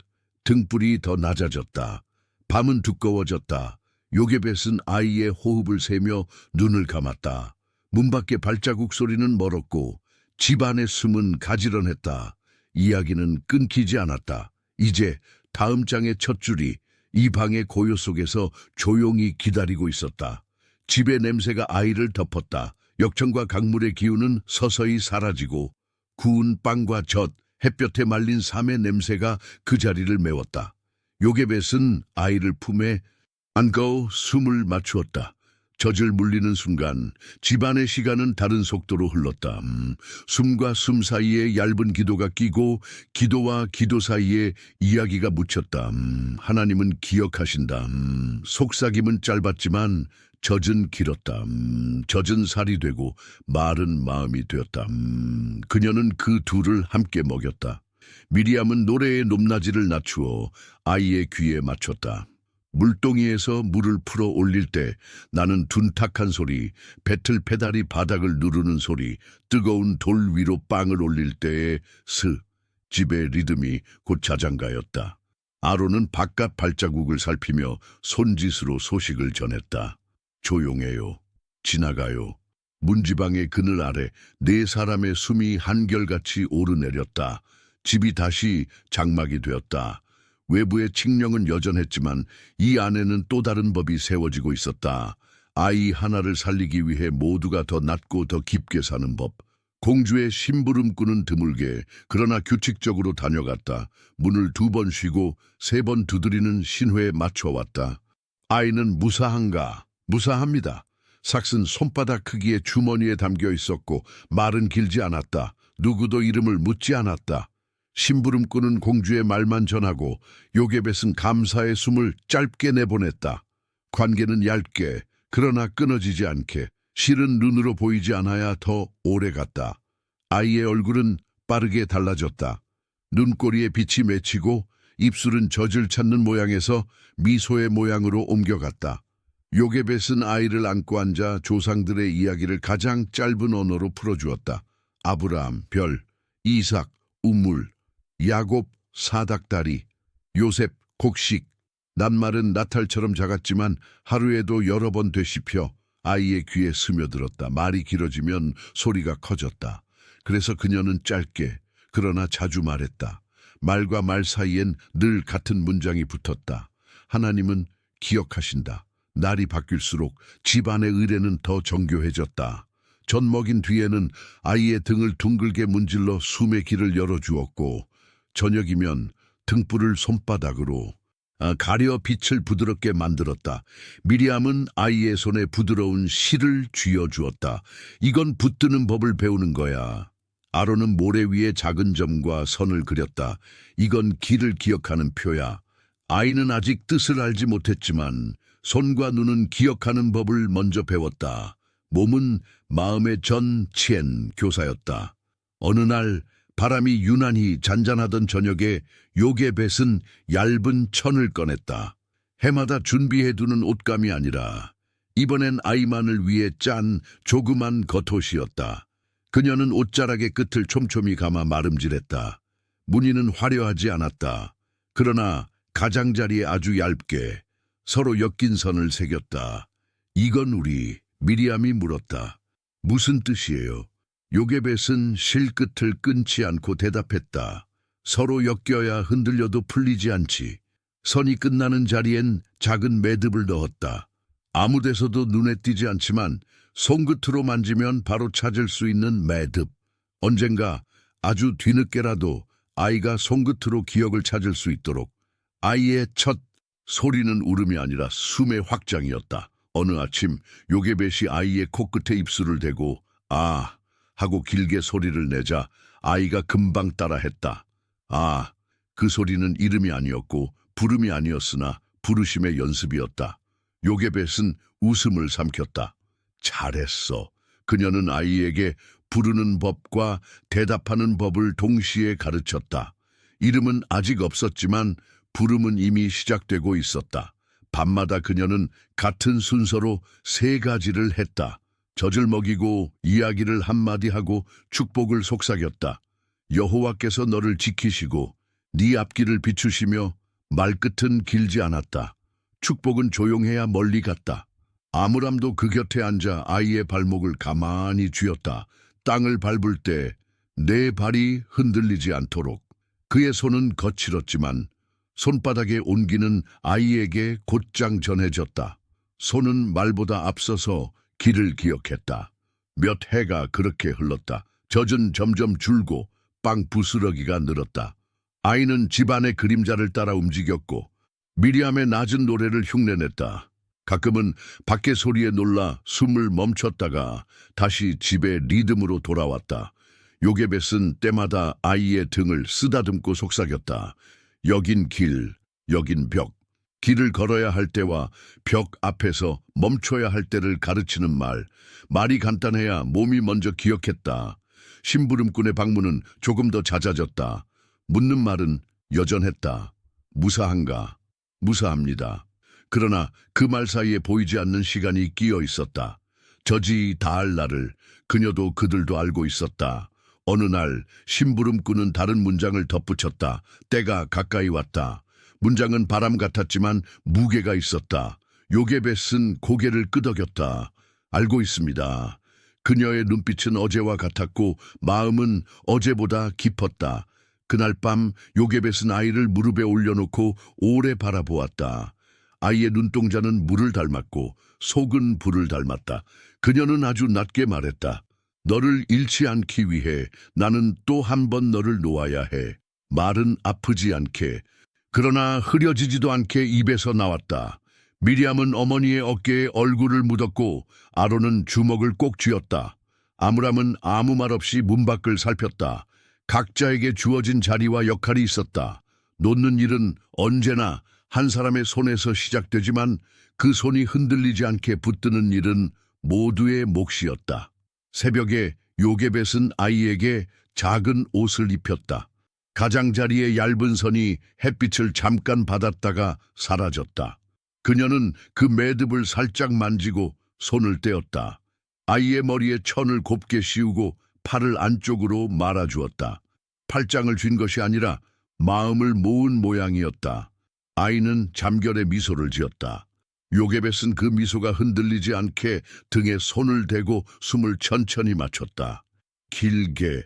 등불이 더 낮아졌다. 밤은 두꺼워졌다. 요게벳은 아이의 호흡을 세며 눈을 감았다. 문 밖의 발자국 소리는 멀었고 집안의 숨은 가지런했다. 이야기는 끊기지 않았다. 이제 다음 장의 첫 줄이 이 방의 고요 속에서 조용히 기다리고 있었다. 집의 냄새가 아이를 덮었다. 역청과 강물의 기운은 서서히 사라지고 구운 빵과 젖, 햇볕에 말린 삶의 냄새가 그 자리를 메웠다. 요게벳은 아이를 품에 안고 숨을 맞추었다. 젖을 물리는 순간 집안의 시간은 다른 속도로 흘렀다. 숨과 숨 사이에 얇은 기도가 끼고 기도와 기도 사이에 이야기가 묻혔다. 하나님은 기억하신다. 속삭임은 짧았지만 젖은 길었다. 젖은 살이 되고 마른 마음이 되었다. 그녀는 그 둘을 함께 먹였다. 미리암은 노래의 높낮이를 낮추어 아이의 귀에 맞췄다. 물동이에서 물을 풀어 올릴 때 나는 둔탁한 소리, 배틀 페달이 바닥을 누르는 소리, 뜨거운 돌 위로 빵을 올릴 때의 집의 리듬이 곧 자장가였다. 아론은 바깥 발자국을 살피며 손짓으로 소식을 전했다. 조용해요. 지나가요. 문지방의 그늘 아래 네 사람의 숨이 한결같이 오르내렸다. 집이 다시 장막이 되었다. 외부의 칙령은 여전했지만 이 안에는 또 다른 법이 세워지고 있었다. 아이 하나를 살리기 위해 모두가 더 낮고 더 깊게 사는 법. 공주의 심부름꾼은 드물게 그러나 규칙적으로 다녀갔다. 문을 2번 쉬고 3번 두드리는 신호에 맞춰왔다. 아이는 무사한가? 무사합니다. 삭은 손바닥 크기의 주머니에 담겨 있었고 말은 길지 않았다. 누구도 이름을 묻지 않았다. 심부름꾼은 공주의 말만 전하고 요게벳은 감사의 숨을 짧게 내보냈다. 관계는 얇게 그러나 끊어지지 않게 실은 눈으로 보이지 않아야 더 오래 갔다. 아이의 얼굴은 빠르게 달라졌다. 눈꼬리에 빛이 맺히고 입술은 젖을 찾는 모양에서 미소의 모양으로 옮겨갔다. 요게벳은 아이를 안고 앉아 조상들의 이야기를 가장 짧은 언어로 풀어주었다. 아브라함, 별, 이삭, 우물, 야곱, 사닥다리, 요셉, 곡식. 낱말은 나탈처럼 작았지만 하루에도 여러 번 되씹혀 아이의 귀에 스며들었다. 말이 길어지면 소리가 커졌다. 그래서 그녀는 짧게 그러나 자주 말했다. 말과 말 사이엔 늘 같은 문장이 붙었다. 하나님은 기억하신다. 날이 바뀔수록 집안의 의례는 더 정교해졌다. 젖 먹인 뒤에는 아이의 등을 둥글게 문질러 숨의 길을 열어주었고 저녁이면 등불을 손바닥으로 가려 빛을 부드럽게 만들었다. 미리암은 아이의 손에 부드러운 실을 쥐어주었다. 이건 붙드는 법을 배우는 거야. 아론은 모래 위에 작은 점과 선을 그렸다. 이건 길을 기억하는 표야. 아이는 아직 뜻을 알지 못했지만 손과 눈은 기억하는 법을 먼저 배웠다. 몸은 마음의 전 교사였다. 어느 날 바람이 유난히 잔잔하던 저녁에 요게벳은 얇은 천을 꺼냈다. 해마다 준비해두는 옷감이 아니라 이번엔 아이만을 위해 짠 조그만 겉옷이었다. 그녀는 옷자락의 끝을 촘촘히 감아 마름질했다. 무늬는 화려하지 않았다. 그러나 가장자리에 아주 얇게 서로 엮인 선을 새겼다. 이건 우리, 미리암이 물었다. 무슨 뜻이에요? 요게벳은 실끝을 끊지 않고 대답했다. 서로 엮여야 흔들려도 풀리지 않지. 선이 끝나는 자리엔 작은 매듭을 넣었다. 아무 데서도 눈에 띄지 않지만 손끝으로 만지면 바로 찾을 수 있는 매듭. 언젠가 아주 뒤늦게라도 아이가 손끝으로 기억을 찾을 수 있도록. 아이의 첫 소리는 울음이 아니라 숨의 확장이었다. 어느 아침 요게벳이 아이의 코끝에 입술을 대고 아 하고 길게 소리를 내자 아이가 금방 따라했다. 아, 그 소리는 이름이 아니었고 부름이 아니었으나 부르심의 연습이었다. 요게벳은 웃음을 삼켰다. 잘했어. 그녀는 아이에게 부르는 법과 대답하는 법을 동시에 가르쳤다. 이름은 아직 없었지만 부름은 이미 시작되고 있었다. 밤마다 그녀는 같은 순서로 3가지를 했다. 젖을 먹이고 이야기를 한마디 하고 축복을 속삭였다. 여호와께서 너를 지키시고 네 앞길을 비추시며 말끝은 길지 않았다. 축복은 조용해야 멀리 갔다. 아므람도 그 곁에 앉아 아이의 발목을 가만히 쥐었다. 땅을 밟을 때 내 발이 흔들리지 않도록. 그의 손은 거칠었지만 손바닥의 온기는 아이에게 곧장 전해졌다. 손은 말보다 앞서서 길을 기억했다. 몇 해가 그렇게 흘렀다. 젖은 점점 줄고 빵 부스러기가 늘었다. 아이는 집안의 그림자를 따라 움직였고 미리암의 낮은 노래를 흉내냈다. 가끔은 밖의 소리에 놀라 숨을 멈췄다가 다시 집에 리듬으로 돌아왔다. 요게벳은 때마다 아이의 등을 쓰다듬고 속삭였다. 여긴 길, 여긴 벽. 길을 걸어야 할 때와 벽 앞에서 멈춰야 할 때를 가르치는 말. 말이 간단해야 몸이 먼저 기억했다. 심부름꾼의 방문은 조금 더 잦아졌다. 묻는 말은 여전했다. 무사한가? 무사합니다. 그러나 그 말 사이에 보이지 않는 시간이 끼어 있었다. 저지 다할 날을 그녀도 그들도 알고 있었다. 어느 날 심부름꾼은 다른 문장을 덧붙였다. 때가 가까이 왔다. 문장은 바람 같았지만 무게가 있었다. 요게벳은 고개를 끄덕였다. 알고 있습니다. 그녀의 눈빛은 어제와 같았고 마음은 어제보다 깊었다. 그날 밤 요게벳은 아이를 무릎에 올려놓고 오래 바라보았다. 아이의 눈동자는 물을 닮았고 속은 불을 닮았다. 그녀는 아주 낮게 말했다. 너를 잃지 않기 위해 나는 또 한 번 너를 놓아야 해. 말은 아프지 않게, 그러나 흐려지지도 않게 입에서 나왔다. 미리암은 어머니의 어깨에 얼굴을 묻었고 아론은 주먹을 꼭 쥐었다. 아므람은 아무 말 없이 문 밖을 살폈다. 각자에게 주어진 자리와 역할이 있었다. 놓는 일은 언제나 한 사람의 손에서 시작되지만 그 손이 흔들리지 않게 붙드는 일은 모두의 몫이었다. 새벽에 요게벳은 아이에게 작은 옷을 입혔다. 가장자리의 얇은 선이 햇빛을 잠깐 받았다가 사라졌다. 그녀는 그 매듭을 살짝 만지고 손을 떼었다. 아이의 머리에 천을 곱게 씌우고 팔을 안쪽으로 말아주었다. 팔짱을 쥔 것이 아니라 마음을 모은 모양이었다. 아이는 잠결에 미소를 지었다. 요게벳은 그 미소가 흔들리지 않게 등에 손을 대고 숨을 천천히 맞췄다. 길게,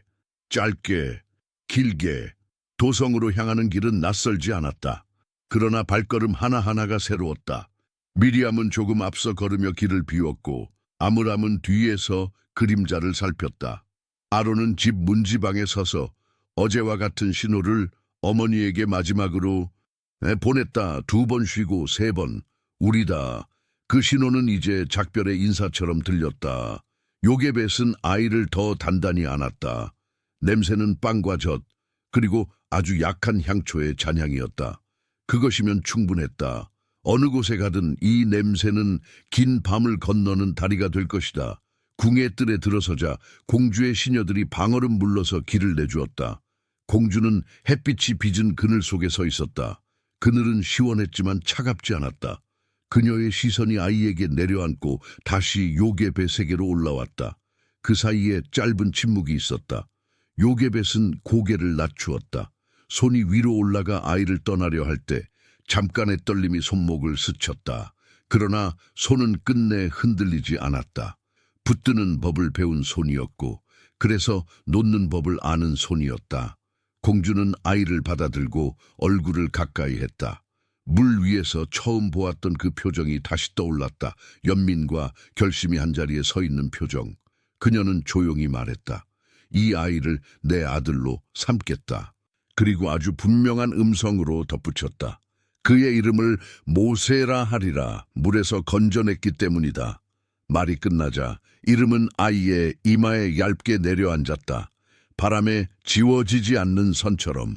짧게, 길게. 도성으로 향하는 길은 낯설지 않았다. 그러나 발걸음 하나하나가 새로웠다. 미리암은 조금 앞서 걸으며 길을 비웠고 아므람은 뒤에서 그림자를 살폈다. 아론은 집 문지방에 서서 어제와 같은 신호를 어머니에게 마지막으로 보냈다. 2번 쉬고 3번. 우리다. 그 신호는 이제 작별의 인사처럼 들렸다. 요게벳은 아이를 더 단단히 안았다. 냄새는 빵과 젖, 그리고 아주 약한 향초의 잔향이었다. 그것이면 충분했다. 어느 곳에 가든 이 냄새는 긴 밤을 건너는 다리가 될 것이다. 궁의 뜰에 들어서자 공주의 시녀들이 방어를 물러서 길을 내주었다. 공주는 햇빛이 빚은 그늘 속에 서 있었다. 그늘은 시원했지만 차갑지 않았다. 그녀의 시선이 아이에게 내려앉고 다시 요게벳에게로 올라왔다. 그 사이에 짧은 침묵이 있었다. 요게벳은 고개를 낮추었다. 손이 위로 올라가 아이를 떠나려 할 때 잠깐의 떨림이 손목을 스쳤다. 그러나 손은 끝내 흔들리지 않았다. 붙드는 법을 배운 손이었고 그래서 놓는 법을 아는 손이었다. 공주는 아이를 받아들고 얼굴을 가까이 했다. 물 위에서 처음 보았던 그 표정이 다시 떠올랐다. 연민과 결심이 한자리에 서 있는 표정. 그녀는 조용히 말했다. 이 아이를 내 아들로 삼겠다. 그리고 아주 분명한 음성으로 덧붙였다. 그의 이름을 모세라 하리라. 물에서 건져냈기 때문이다. 말이 끝나자 이름은 아이의 이마에 얇게 내려앉았다. 바람에 지워지지 않는 선처럼.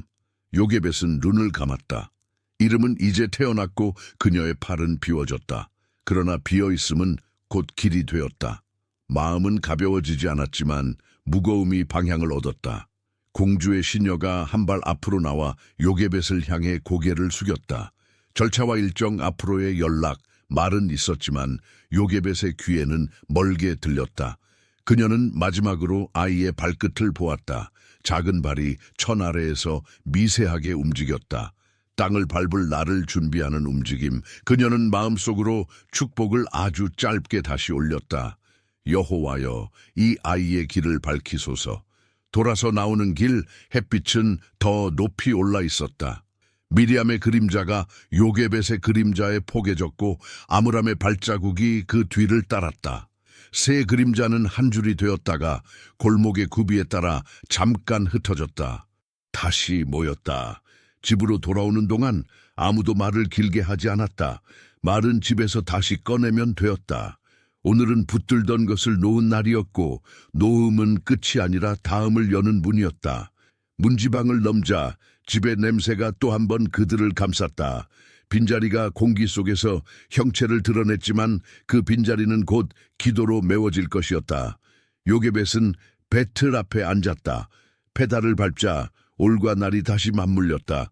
요게벳은 눈을 감았다. 이름은 이제 태어났고 그녀의 팔은 비워졌다. 그러나 비어있음은 곧 길이 되었다. 마음은 가벼워지지 않았지만 무거움이 방향을 얻었다. 공주의 시녀가 한 발 앞으로 나와 요게벳을 향해 고개를 숙였다. 절차와 일정, 앞으로의 연락, 말은 있었지만 요게벳의 귀에는 멀게 들렸다. 그녀는 마지막으로 아이의 발끝을 보았다. 작은 발이 천 아래에서 미세하게 움직였다. 땅을 밟을 날을 준비하는 움직임. 그녀는 마음속으로 축복을 아주 짧게 다시 올렸다. 여호와여, 이 아이의 길을 밝히소서. 돌아서 나오는 길, 햇빛은 더 높이 올라 있었다. 미리암의 그림자가 요게벳의 그림자에 포개졌고 아므람의 발자국이 그 뒤를 따랐다. 새 그림자는 한 줄이 되었다가 골목의 구비에 따라 잠깐 흩어졌다. 다시 모였다. 집으로 돌아오는 동안 아무도 말을 길게 하지 않았다. 마른 집에서 다시 꺼내면 되었다. 오늘은 붙들던 것을 놓은 날이었고 놓음은 끝이 아니라 다음을 여는 문이었다. 문지방을 넘자 집의 냄새가 또 한 번 그들을 감쌌다. 빈자리가 공기 속에서 형체를 드러냈지만 그 빈자리는 곧 기도로 메워질 것이었다. 요게벳은 배틀 앞에 앉았다. 페달을 밟자 올과 날이 다시 맞물렸다.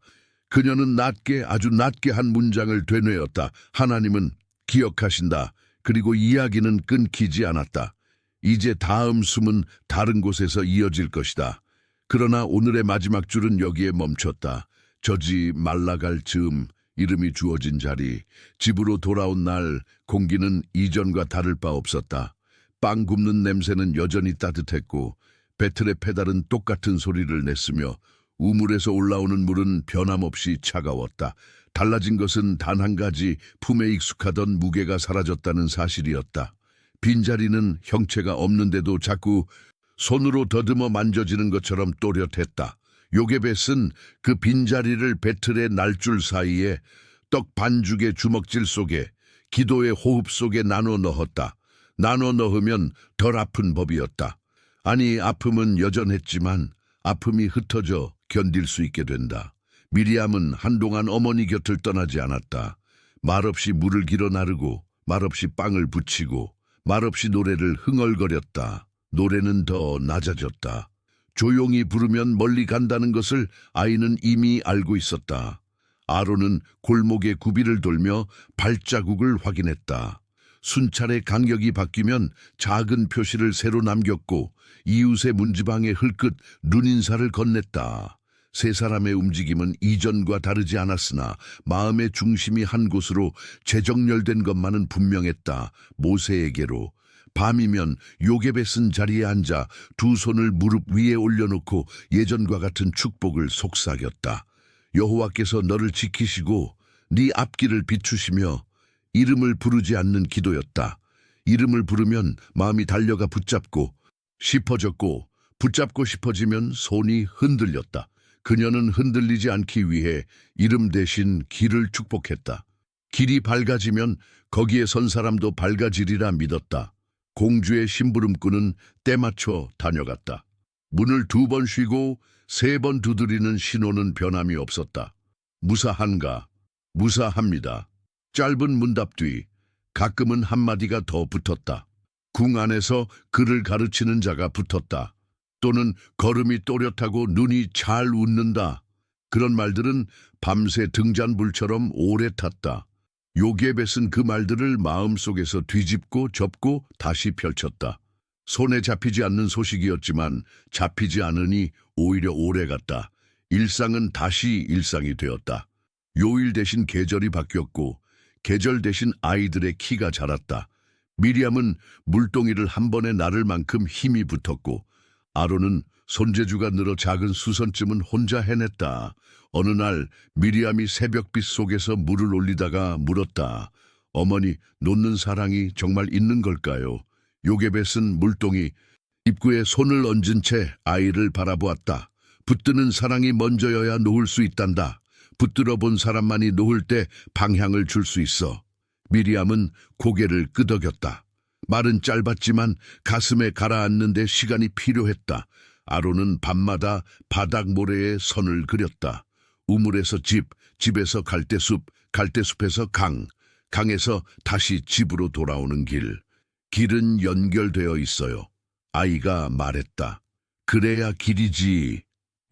그녀는 낮게 아주 낮게 한 문장을 되뇌었다. 하나님은 기억하신다. 그리고 이야기는 끊기지 않았다. 이제 다음 숨은 다른 곳에서 이어질 것이다. 그러나 오늘의 마지막 줄은 여기에 멈췄다. 저지 말라갈 즈음, 이름이 주어진 자리, 집으로 돌아온 날 공기는 이전과 다를 바 없었다. 빵 굽는 냄새는 여전히 따뜻했고 배틀의 페달은 똑같은 소리를 냈으며 우물에서 올라오는 물은 변함없이 차가웠다. 달라진 것은 단 한 가지, 품에 익숙하던 무게가 사라졌다는 사실이었다. 빈자리는 형체가 없는데도 자꾸 손으로 더듬어 만져지는 것처럼 또렷했다. 요게벳은 그 빈자리를 배틀의 날줄 사이에 떡 반죽의 주먹질 속에 기도의 호흡 속에 나눠 넣었다. 나눠 넣으면 덜 아픈 법이었다. 아니, 아픔은 여전했지만 아픔이 흩어져 견딜 수 있게 된다. 미리암은 한동안 어머니 곁을 떠나지 않았다. 말없이 물을 길어 나르고 말없이 빵을 부치고 말없이 노래를 흥얼거렸다. 노래는 더 낮아졌다. 조용히 부르면 멀리 간다는 것을 아이는 이미 알고 있었다. 아론은 골목의 구비를 돌며 발자국을 확인했다. 순찰의 간격이 바뀌면 작은 표시를 새로 남겼고 이웃의 문지방에 흘끗 눈인사를 건넸다. 세 사람의 움직임은 이전과 다르지 않았으나 마음의 중심이 한 곳으로 재정렬된 것만은 분명했다. 모세에게로. 밤이면 요게벳은 자리에 앉아 두 손을 무릎 위에 올려놓고 예전과 같은 축복을 속삭였다. 여호와께서 너를 지키시고 네 앞길을 비추시며 이름을 부르지 않는 기도였다. 이름을 부르면 마음이 달려가 붙잡고 싶어졌고 붙잡고 싶어지면 손이 흔들렸다. 그녀는 흔들리지 않기 위해 이름 대신 길을 축복했다. 길이 밝아지면 거기에 선 사람도 밝아지리라 믿었다. 공주의 심부름꾼은 때맞춰 다녀갔다. 문을 2번 쉬고 3번 두드리는 신호는 변함이 없었다. 무사한가? 무사합니다. 짧은 문답 뒤 가끔은 한마디가 더 붙었다. 궁 안에서 그를 가르치는 자가 붙었다. 또는 걸음이 또렷하고 눈이 잘 웃는다. 그런 말들은 밤새 등잔불처럼 오래 탔다. 요게벳은 그 말들을 마음속에서 뒤집고 접고 다시 펼쳤다. 손에 잡히지 않는 소식이었지만 잡히지 않으니 오히려 오래갔다. 일상은 다시 일상이 되었다. 요일 대신 계절이 바뀌었고 계절 대신 아이들의 키가 자랐다. 미리암은 물동이를 한 번에 나를 만큼 힘이 붙었고 아론은 손재주가 늘어 작은 수선쯤은 혼자 해냈다. 어느 날 미리암이 새벽빛 속에서 물을 올리다가 물었다. 어머니, 놓는 사랑이 정말 있는 걸까요? 요게벳은 물동이 입구에 손을 얹은 채 아이를 바라보았다. 붙드는 사랑이 먼저여야 놓을 수 있단다. 붙들어 본 사람만이 놓을 때 방향을 줄 수 있어. 미리암은 고개를 끄덕였다. 말은 짧았지만 가슴에 가라앉는 데 시간이 필요했다. 아론은 밤마다 바닥 모래에 선을 그렸다. 우물에서 집, 집에서 갈대숲, 갈대숲에서 강, 강에서 다시 집으로 돌아오는 길. 길은 연결되어 있어요. 아이가 말했다. 그래야 길이지.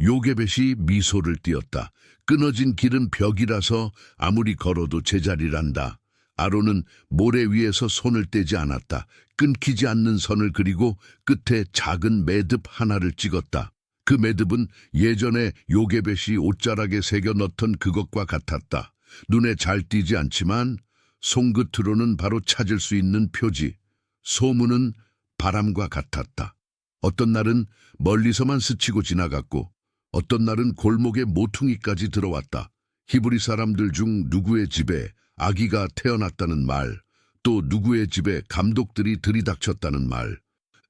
요게벳이 미소를 띄었다. 끊어진 길은 벽이라서 아무리 걸어도 제자리란다. 아론은 모래 위에서 손을 떼지 않았다. 끊기지 않는 선을 그리고 끝에 작은 매듭 하나를 찍었다. 그 매듭은 예전에 요게벳이 옷자락에 새겨 넣던 그것과 같았다. 눈에 잘 띄지 않지만 손끝으로는 바로 찾을 수 있는 표지. 소문은 바람과 같았다. 어떤 날은 멀리서만 스치고 지나갔고 어떤 날은 골목의 모퉁이까지 들어왔다. 히브리 사람들 중 누구의 집에 아기가 태어났다는 말, 또 누구의 집에 감독들이 들이닥쳤다는 말.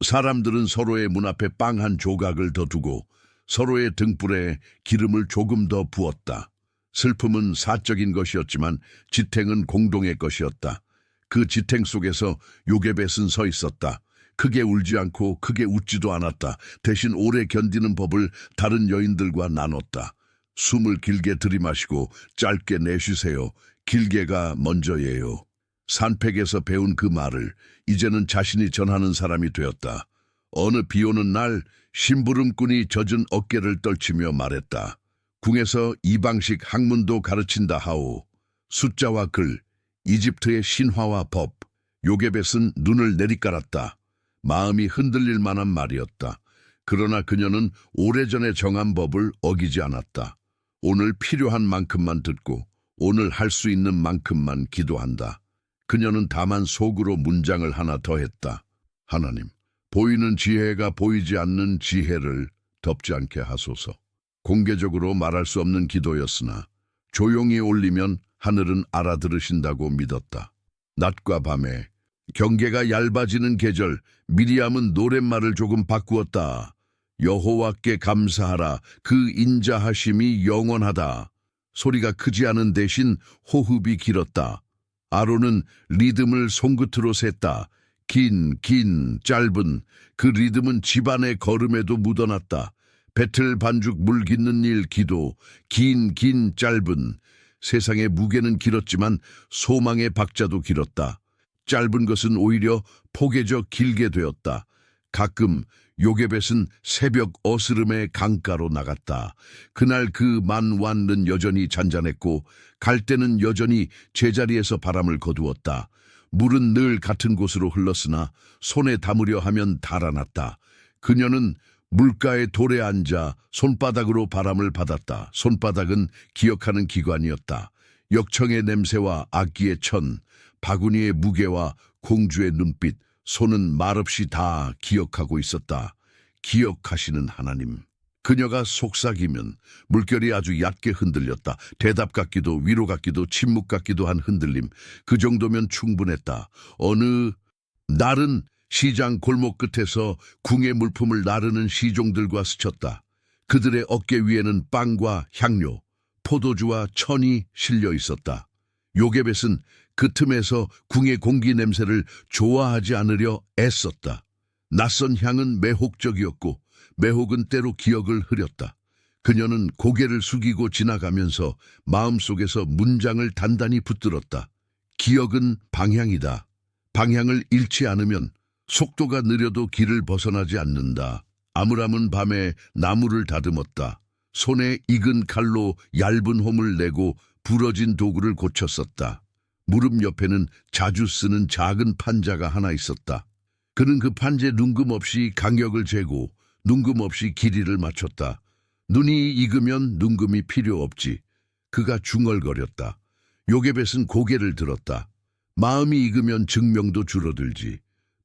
사람들은 서로의 문 앞에 빵 한 조각을 더 두고 서로의 등불에 기름을 조금 더 부었다. 슬픔은 사적인 것이었지만 지탱은 공동의 것이었다. 그 지탱 속에서 요게벳은 서 있었다. 크게 울지 않고 크게 웃지도 않았다. 대신 오래 견디는 법을 다른 여인들과 나눴다. 숨을 길게 들이마시고 짧게 내쉬세요. 길게가 먼저예요. 산팩에서 배운 그 말을 이제는 자신이 전하는 사람이 되었다. 어느 비 오는 날 심부름꾼이 젖은 어깨를 떨치며 말했다. 궁에서 이방식 학문도 가르친다 하오. 숫자와 글, 이집트의 신화와 법. 요게벳은 눈을 내리깔았다. 마음이 흔들릴 만한 말이었다. 그러나 그녀는 오래전에 정한 법을 어기지 않았다. 오늘 필요한 만큼만 듣고 오늘 할 수 있는 만큼만 기도한다. 그녀는 다만 속으로 문장을 하나 더 했다. 하나님, 보이는 지혜가 보이지 않는 지혜를 덮지 않게 하소서. 공개적으로 말할 수 없는 기도였으나 조용히 올리면 하늘은 알아들으신다고 믿었다. 낮과 밤에 경계가 얇아지는 계절, 미리암은 노랫말을 조금 바꾸었다. 여호와께 감사하라. 그 인자하심이 영원하다. 소리가 크지 않은 대신 호흡이 길었다. 아론은 리듬을 손끝으로 셌다. 긴, 짧은 그 리듬은 집안의 걸음에도 묻어났다. 배틀 반죽 물 깃는 일 기도, 긴, 짧은 세상의 무게는 길었지만 소망의 박자도 길었다. 짧은 것은 오히려 포개져 길게 되었다. 가끔 요게벳은 새벽 어스름의 강가로 나갔다. 그날 그 만완는 여전히 잔잔했고 갈대는 여전히 제자리에서 바람을 거두었다. 물은 늘 같은 곳으로 흘렀으나 손에 담으려 하면 달아났다. 그녀는 물가의 돌에 앉아 손바닥으로 바람을 받았다. 손바닥은 기억하는 기관이었다. 역청의 냄새와 악기의 천, 바구니의 무게와 공주의 눈빛, 손은 말없이 다 기억하고 있었다. 기억하시는 하나님. 그녀가 속삭이면 물결이 아주 얕게 흔들렸다. 대답 같기도 위로 같기도 침묵 같기도 한 흔들림. 그 정도면 충분했다. 어느 날은 시장 골목 끝에서 궁의 물품을 나르는 시종들과 스쳤다. 그들의 어깨 위에는 빵과 향료, 포도주와 천이 실려 있었다. 요게벳은 그 틈에서 궁의 공기 냄새를 좋아하지 않으려 애썼다. 낯선 향은 매혹적이었고 매혹은 때로 기억을 흐렸다. 그녀는 고개를 숙이고 지나가면서 마음속에서 문장을 단단히 붙들었다. 기억은 방향이다. 방향을 잃지 않으면 속도가 느려도 길을 벗어나지 않는다. 아므람은 밤에 나무를 다듬었다. 손에 익은 칼로 얇은 홈을 내고 부러진 도구를 고쳤었다. 무릎 옆에는 자주 쓰는 작은 판자가 하나 있었다. 그는 그 판재에 눈금없이 간격을 재고 눈금없이 길이를 맞췄다. 눈이 익으면 눈금이 필요 없지. 그가 중얼거렸다. 요게벳은 고개를 들었다. 마음이 익으면 증명도 줄어들지.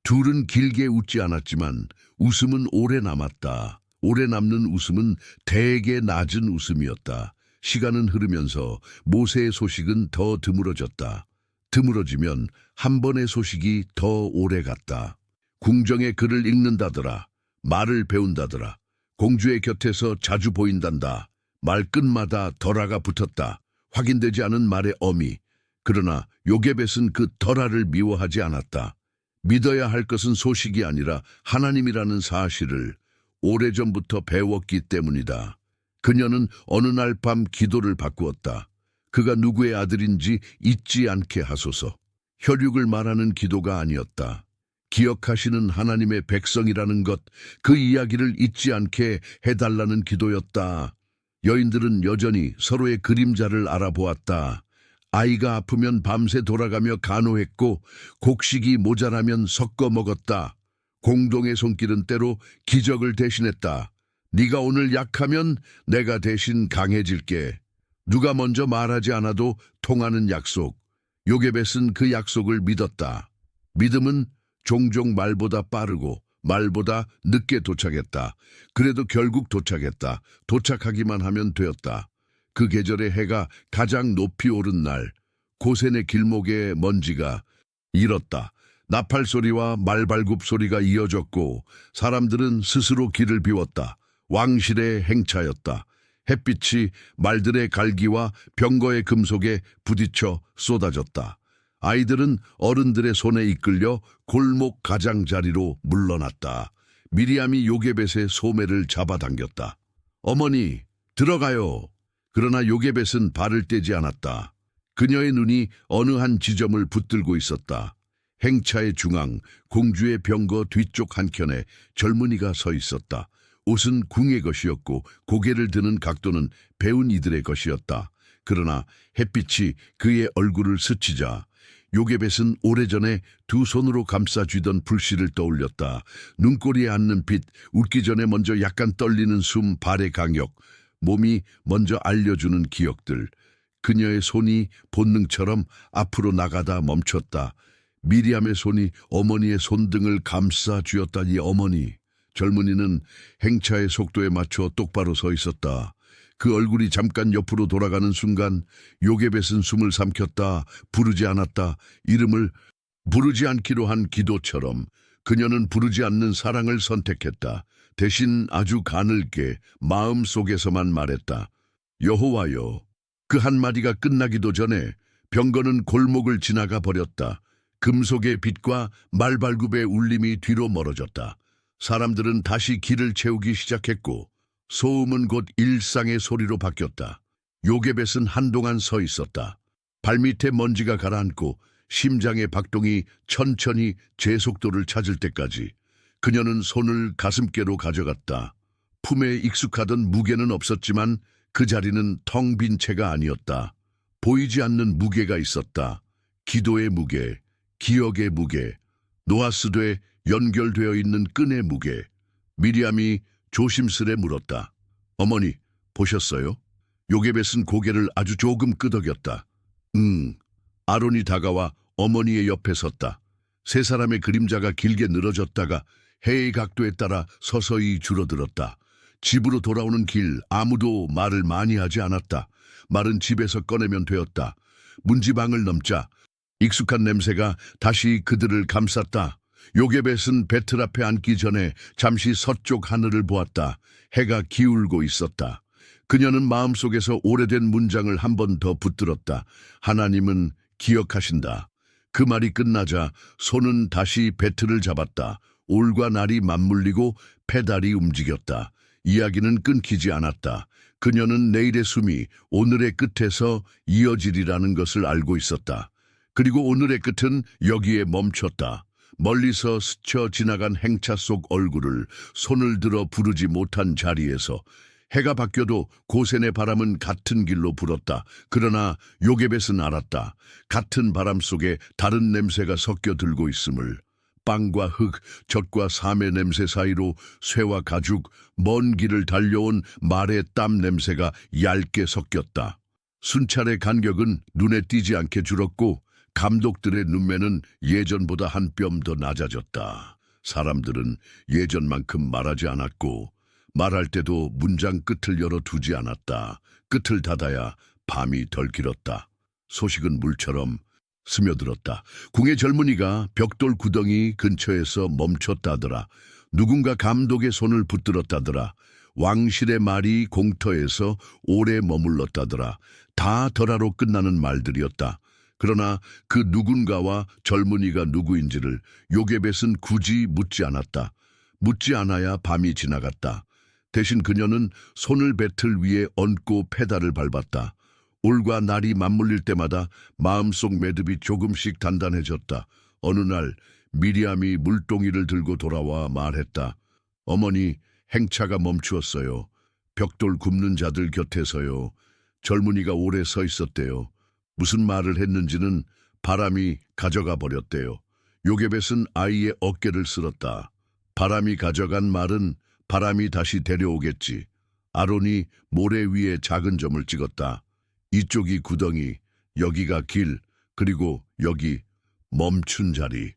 둘은 길게 웃지 않았지만 웃음은 오래 남았다. 오래 남는 웃음은 되게 낮은 웃음이었다. 시간은 흐르면서 모세의 소식은 더 드물어졌다. 드물어지면 한 번의 소식이 더 오래 갔다. 궁정의 글을 읽는다더라. 말을 배운다더라. 공주의 곁에서 자주 보인단다. 말끝마다 덜아가 붙었다. 확인되지 않은 말의 어미. 그러나 요게벳은 그 덜아를 미워하지 않았다. 믿어야 할 것은 소식이 아니라 하나님이라는 사실을 오래전부터 배웠기 때문이다. 그녀는 어느 날 밤 기도를 바꾸었다. 그가 누구의 아들인지 잊지 않게 하소서. 혈육을 말하는 기도가 아니었다. 기억하시는 하나님의 백성이라는 것, 그 이야기를 잊지 않게 해달라는 기도였다. 여인들은 여전히 서로의 그림자를 알아보았다. 아이가 아프면 밤새 돌아가며 간호했고 곡식이 모자라면 섞어 먹었다. 공동의 손길은 때로 기적을 대신했다. 네가 오늘 약하면 내가 대신 강해질게. 누가 먼저 말하지 않아도 통하는 약속. 요게벳은 그 약속을 믿었다. 믿음은 종종 말보다 빠르고 말보다 늦게 도착했다. 그래도 결국 도착했다. 도착하기만 하면 되었다. 그 계절의 해가 가장 높이 오른 날, 고센의 길목에 먼지가 일었다. 나팔 소리와 말발굽 소리가 이어졌고 사람들은 스스로 길을 비웠다. 왕실의 행차였다. 햇빛이 말들의 갈기와 병거의 금속에 부딪혀 쏟아졌다. 아이들은 어른들의 손에 이끌려 골목 가장자리로 물러났다. 미리암이 요게벳의 소매를 잡아당겼다. 어머니, 들어가요. 그러나 요게벳은 발을 떼지 않았다. 그녀의 눈이 어느 한 지점을 붙들고 있었다. 행차의 중앙, 공주의 병거 뒤쪽 한켠에 젊은이가 서 있었다. 옷은 궁의 것이었고 고개를 드는 각도는 배운 이들의 것이었다. 그러나 햇빛이 그의 얼굴을 스치자 요게벳은 오래전에 두 손으로 감싸 쥐던 불씨를 떠올렸다. 눈꼬리에 앉는 빛, 웃기 전에 먼저 약간 떨리는 숨, 발의 강력, 몸이 먼저 알려주는 기억들. 그녀의 손이 본능처럼 앞으로 나가다 멈췄다. 미리암의 손이 어머니의 손등을 감싸 쥐었다니 어머니. 젊은이는 행차의 속도에 맞춰 똑바로 서 있었다. 그 얼굴이 잠깐 옆으로 돌아가는 순간 요게벳은 숨을 삼켰다. 부르지 않았다. 이름을 부르지 않기로 한 기도처럼 그녀는 부르지 않는 사랑을 선택했다. 대신 아주 가늘게 마음속에서만 말했다. 여호와여. 그 한마디가 끝나기도 전에 병거는 골목을 지나가 버렸다. 금속의 빛과 말발굽의 울림이 뒤로 멀어졌다. 사람들은 다시 길을 채우기 시작했고 소음은 곧 일상의 소리로 바뀌었다. 요게벳은 한동안 서 있었다. 발밑에 먼지가 가라앉고 심장의 박동이 천천히 제 속도를 찾을 때까지 그녀는 손을 가슴께로 가져갔다. 품에 익숙하던 무게는 없었지만 그 자리는 텅 빈 채가 아니었다. 보이지 않는 무게가 있었다. 기도의 무게, 기억의 무게, 노아스되 연결되어 있는 끈의 무게. 미리암이 조심스레 물었다. 어머니, 보셨어요? 요게벳은 고개를 아주 조금 끄덕였다. 아론이 다가와 어머니의 옆에 섰다. 세 사람의 그림자가 길게 늘어졌다가 해의 각도에 따라 서서히 줄어들었다. 집으로 돌아오는 길 아무도 말을 많이 하지 않았다. 말은 집에서 꺼내면 되었다. 문지방을 넘자 익숙한 냄새가 다시 그들을 감쌌다. 요게벳은 배틀 앞에 앉기 전에 잠시 서쪽 하늘을 보았다. 해가 기울고 있었다. 그녀는 마음속에서 오래된 문장을 한 번 더 붙들었다. 하나님은 기억하신다. 그 말이 끝나자 손은 다시 배틀을 잡았다. 올과 날이 맞물리고 페달이 움직였다. 이야기는 끊기지 않았다. 그녀는 내일의 숨이 오늘의 끝에서 이어지리라는 것을 알고 있었다. 그리고 오늘의 끝은 여기에 멈췄다. 멀리서 스쳐 지나간 행차 속 얼굴을 손을 들어 부르지 못한 자리에서 해가 바뀌어도 고센의 바람은 같은 길로 불었다. 그러나 요게벳은 알았다. 같은 바람 속에 다른 냄새가 섞여 들고 있음을. 빵과 흙, 젖과 삶의 냄새 사이로 쇠와 가죽, 먼 길을 달려온 말의 땀 냄새가 얇게 섞였다. 순찰의 간격은 눈에 띄지 않게 줄었고 감독들의 눈매는 예전보다 한 뼘 더 낮아졌다. 사람들은 예전만큼 말하지 않았고 말할 때도 문장 끝을 열어두지 않았다. 끝을 닫아야 밤이 덜 길었다. 소식은 물처럼 스며들었다. 궁의 젊은이가 벽돌 구덩이 근처에서 멈췄다더라. 누군가 감독의 손을 붙들었다더라. 왕실의 말이 공터에서 오래 머물렀다더라. 다 덜하로 끝나는 말들이었다. 그러나 그 누군가와 젊은이가 누구인지를 요게벳은 굳이 묻지 않았다. 묻지 않아야 밤이 지나갔다. 대신 그녀는 손을 배틀 위에 얹고 페달을 밟았다. 올과 날이 맞물릴 때마다 마음속 매듭이 조금씩 단단해졌다. 어느 날 미리암이 물동이를 들고 돌아와 말했다. 어머니, 행차가 멈추었어요. 벽돌 굽는 자들 곁에서요. 젊은이가 오래 서 있었대요. 무슨 말을 했는지는 바람이 가져가 버렸대요. 요게벳은 아이의 어깨를 쓸었다. 바람이 가져간 말은 바람이 다시 데려오겠지. 아론이 모래 위에 작은 점을 찍었다. 이쪽이 구덩이, 여기가 길, 그리고 여기 멈춘 자리.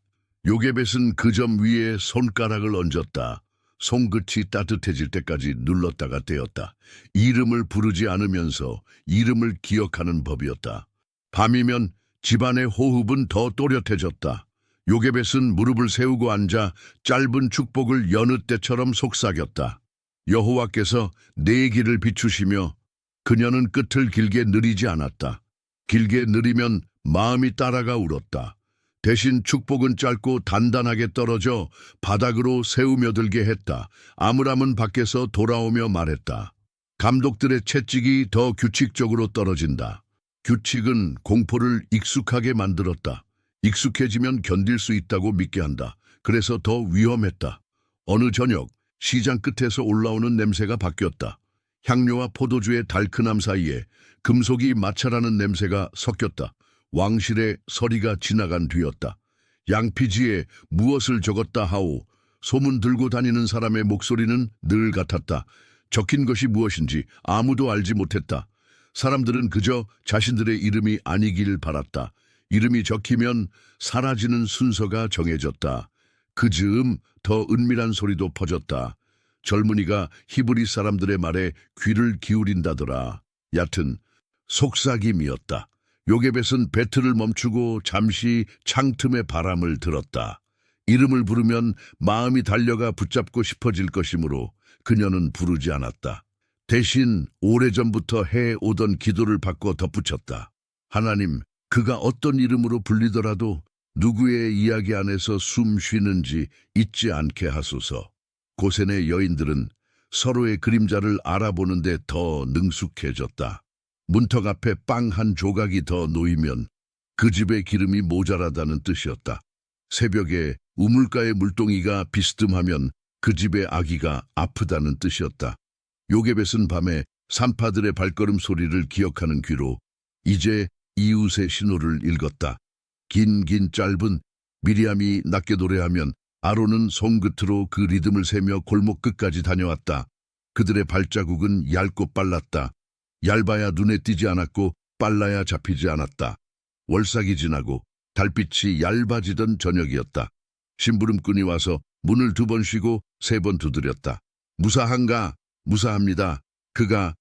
요게벳은 그 점 위에 손가락을 얹었다. 손끝이 따뜻해질 때까지 눌렀다가 떼었다. 이름을 부르지 않으면서 이름을 기억하는 법이었다. 밤이면 집안의 호흡은 더 또렷해졌다. 요게벳은 무릎을 세우고 앉아 짧은 축복을 여느 때처럼 속삭였다. 여호와께서 내 길을 비추시며 그녀는 끝을 길게 느리지 않았다. 길게 느리면 마음이 따라가 울었다. 대신 축복은 짧고 단단하게 떨어져 바닥으로 새우며들게 했다. 아므람은 밖에서 돌아오며 말했다. 감독들의 채찍이 더 규칙적으로 떨어진다. 규칙은 공포를 익숙하게 만들었다. 익숙해지면 견딜 수 있다고 믿게 한다. 그래서 더 위험했다. 어느 저녁 시장 끝에서 올라오는 냄새가 바뀌었다. 향료와 포도주의 달큰함 사이에 금속이 마찰하는 냄새가 섞였다. 왕실의 서리가 지나간 뒤였다. 양피지에 무엇을 적었다 하오. 소문 들고 다니는 사람의 목소리는 늘 같았다. 적힌 것이 무엇인지 아무도 알지 못했다. 사람들은 그저 자신들의 이름이 아니길 바랐다. 이름이 적히면 사라지는 순서가 정해졌다. 그 즈음 더 은밀한 소리도 퍼졌다. 젊은이가 히브리 사람들의 말에 귀를 기울인다더라. 얕은 속삭임이었다. 요게벳은 배틀을 멈추고 잠시 창틈의 바람을 들었다. 이름을 부르면 마음이 달려가 붙잡고 싶어질 것이므로 그녀는 부르지 않았다. 대신 오래전부터 해오던 기도를 바꿔 덧붙였다. 하나님, 그가 어떤 이름으로 불리더라도 누구의 이야기 안에서 숨 쉬는지 잊지 않게 하소서. 고센의 여인들은 서로의 그림자를 알아보는데 더 능숙해졌다. 문턱 앞에 빵 한 조각이 더 놓이면 그 집의 기름이 모자라다는 뜻이었다. 새벽에 우물가의 물동이가 비스듬하면 그 집의 아기가 아프다는 뜻이었다. 요게벳은 밤에 산파들의 발걸음 소리를 기억하는 귀로 이제 이웃의 신호를 읽었다. 긴 짧은 미리암이 낮게 노래하면 아론은 손끝으로 그 리듬을 세며 골목 끝까지 다녀왔다. 그들의 발자국은 얇고 빨랐다. 얇아야 눈에 띄지 않았고 빨라야 잡히지 않았다. 월삭이 지나고 달빛이 얇아지던 저녁이었다. 심부름꾼이 와서 문을 2번 쉬고 3번 두드렸다. 무사한가? 무사합니다. 그가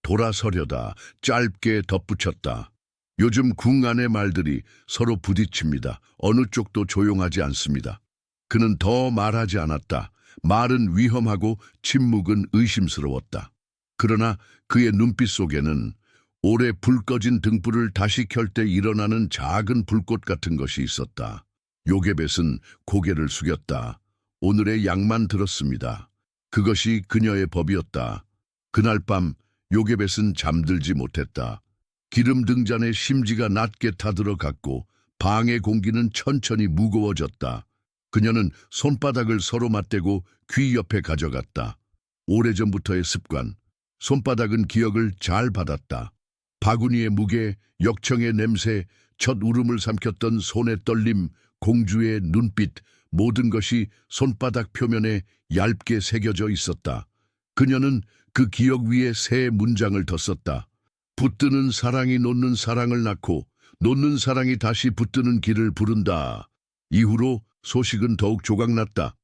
돌아서려다 짧게 덧붙였다. 요즘 궁 안의 말들이 서로 부딪힙니다. 어느 쪽도 조용하지 않습니다. 그는 더 말하지 않았다. 말은 위험하고 침묵은 의심스러웠다. 그러나 그의 눈빛 속에는 오래 불 꺼진 등불을 다시 켤 때 일어나는 작은 불꽃 같은 것이 있었다. 요게벳은 고개를 숙였다. 오늘의 양만 들었습니다. 그것이 그녀의 법이었다. 그날 밤 요게벳은 잠들지 못했다. 기름 등잔에 심지가 낮게 타들어갔고 방의 공기는 천천히 무거워졌다. 그녀는 손바닥을 서로 맞대고 귀 옆에 가져갔다. 오래전부터의 습관. 손바닥은 기억을 잘 받았다. 바구니의 무게, 역청의 냄새, 첫 울음을 삼켰던 손의 떨림, 공주의 눈빛, 모든 것이 손바닥 표면에 얇게 새겨져 있었다. 그녀는 그 기억 위에 새 문장을 덧썼다. 붙드는 사랑이 놓는 사랑을 낳고 놓는 사랑이 다시 붙드는 길을 부른다. 이후로 소식은 더욱 조각났다.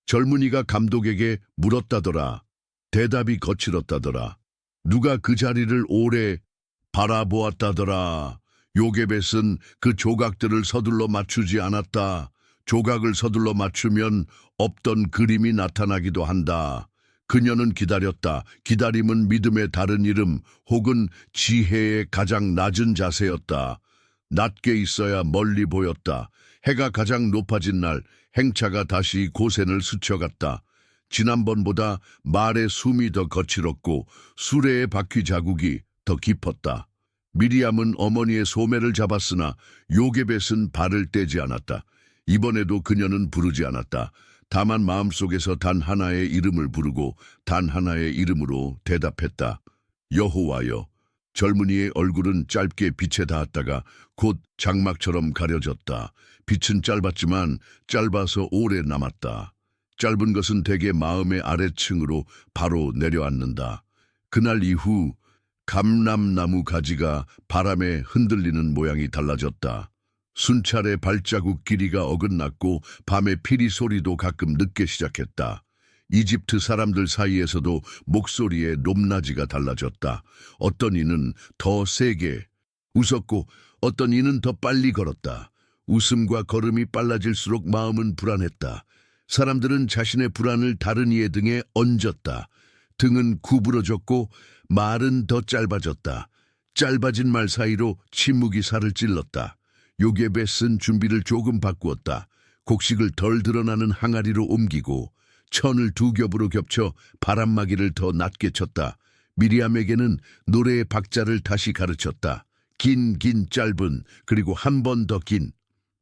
젊은이가 감독에게 물었다더라. 대답이 거칠었다더라. 누가 그 자리를 오래 바라보았다더라. 요게벳은 그 조각들을 서둘러 맞추지 않았다. 조각을 서둘러 맞추면 없던 그림이 나타나기도 한다. 그녀는 기다렸다. 기다림은 믿음의 다른 이름 혹은 지혜의 가장 낮은 자세였다. 낮게 있어야 멀리 보였다. 해가 가장 높아진 날 행차가 다시 고센을 스쳐갔다. 지난번보다 말의 숨이 더 거칠었고 수레의 바퀴 자국이 더 깊었다. 미리암은 어머니의 소매를 잡았으나 요게벳은 발을 떼지 않았다. 이번에도 그녀는 부르지 않았다. 다만 마음속에서 단 하나의 이름을 부르고 단 하나의 이름으로 대답했다. 여호와여. 젊은이의 얼굴은 짧게 빛에 닿았다가 곧 장막처럼 가려졌다. 빛은 짧았지만 짧아서 오래 남았다. 짧은 것은 대개 마음의 아래층으로 바로 내려앉는다. 그날 이후 감람나무 가지가 바람에 흔들리는 모양이 달라졌다. 순찰의 발자국 길이가 어긋났고 밤의 피리 소리도 가끔 늦게 시작했다. 이집트 사람들 사이에서도 목소리의 높낮이가 달라졌다. 어떤 이는 더 세게 웃었고 어떤 이는 더 빨리 걸었다. 웃음과 걸음이 빨라질수록 마음은 불안했다. 사람들은 자신의 불안을 다른 이의 등에 얹었다. 등은 구부러졌고 말은 더 짧아졌다. 짧아진 말 사이로 침묵이 살을 찔렀다. 요괴뱃은 준비를 조금 바꾸었다. 곡식을 덜 드러나는 항아리로 옮기고 천을 두 겹으로 겹쳐 바람막이를 더 낮게 쳤다. 미리암에게는 노래의 박자를 다시 가르쳤다. 긴 짧은 그리고 한 번 더 긴.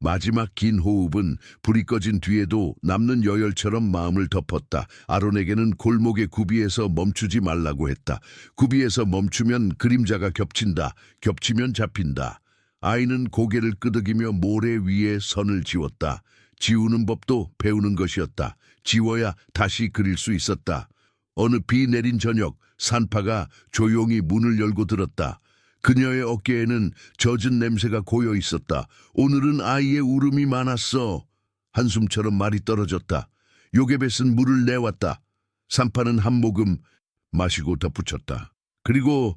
마지막 긴 호흡은 불이 꺼진 뒤에도 남는 여열처럼 마음을 덮었다. 아론에게는 골목의 구비에서 멈추지 말라고 했다. 구비에서 멈추면 그림자가 겹친다. 겹치면 잡힌다. 아이는 고개를 끄덕이며 모래 위에 선을 지웠다. 지우는 법도 배우는 것이었다. 지워야 다시 그릴 수 있었다. 어느 비 내린 저녁 산파가 조용히 문을 열고 들었다. 그녀의 어깨에는 젖은 냄새가 고여 있었다. 오늘은 아이의 울음이 많았어. 한숨처럼 말이 떨어졌다. 요괴뱃은 물을 내왔다. 산파는 한 모금 마시고 덧붙였다. 그리고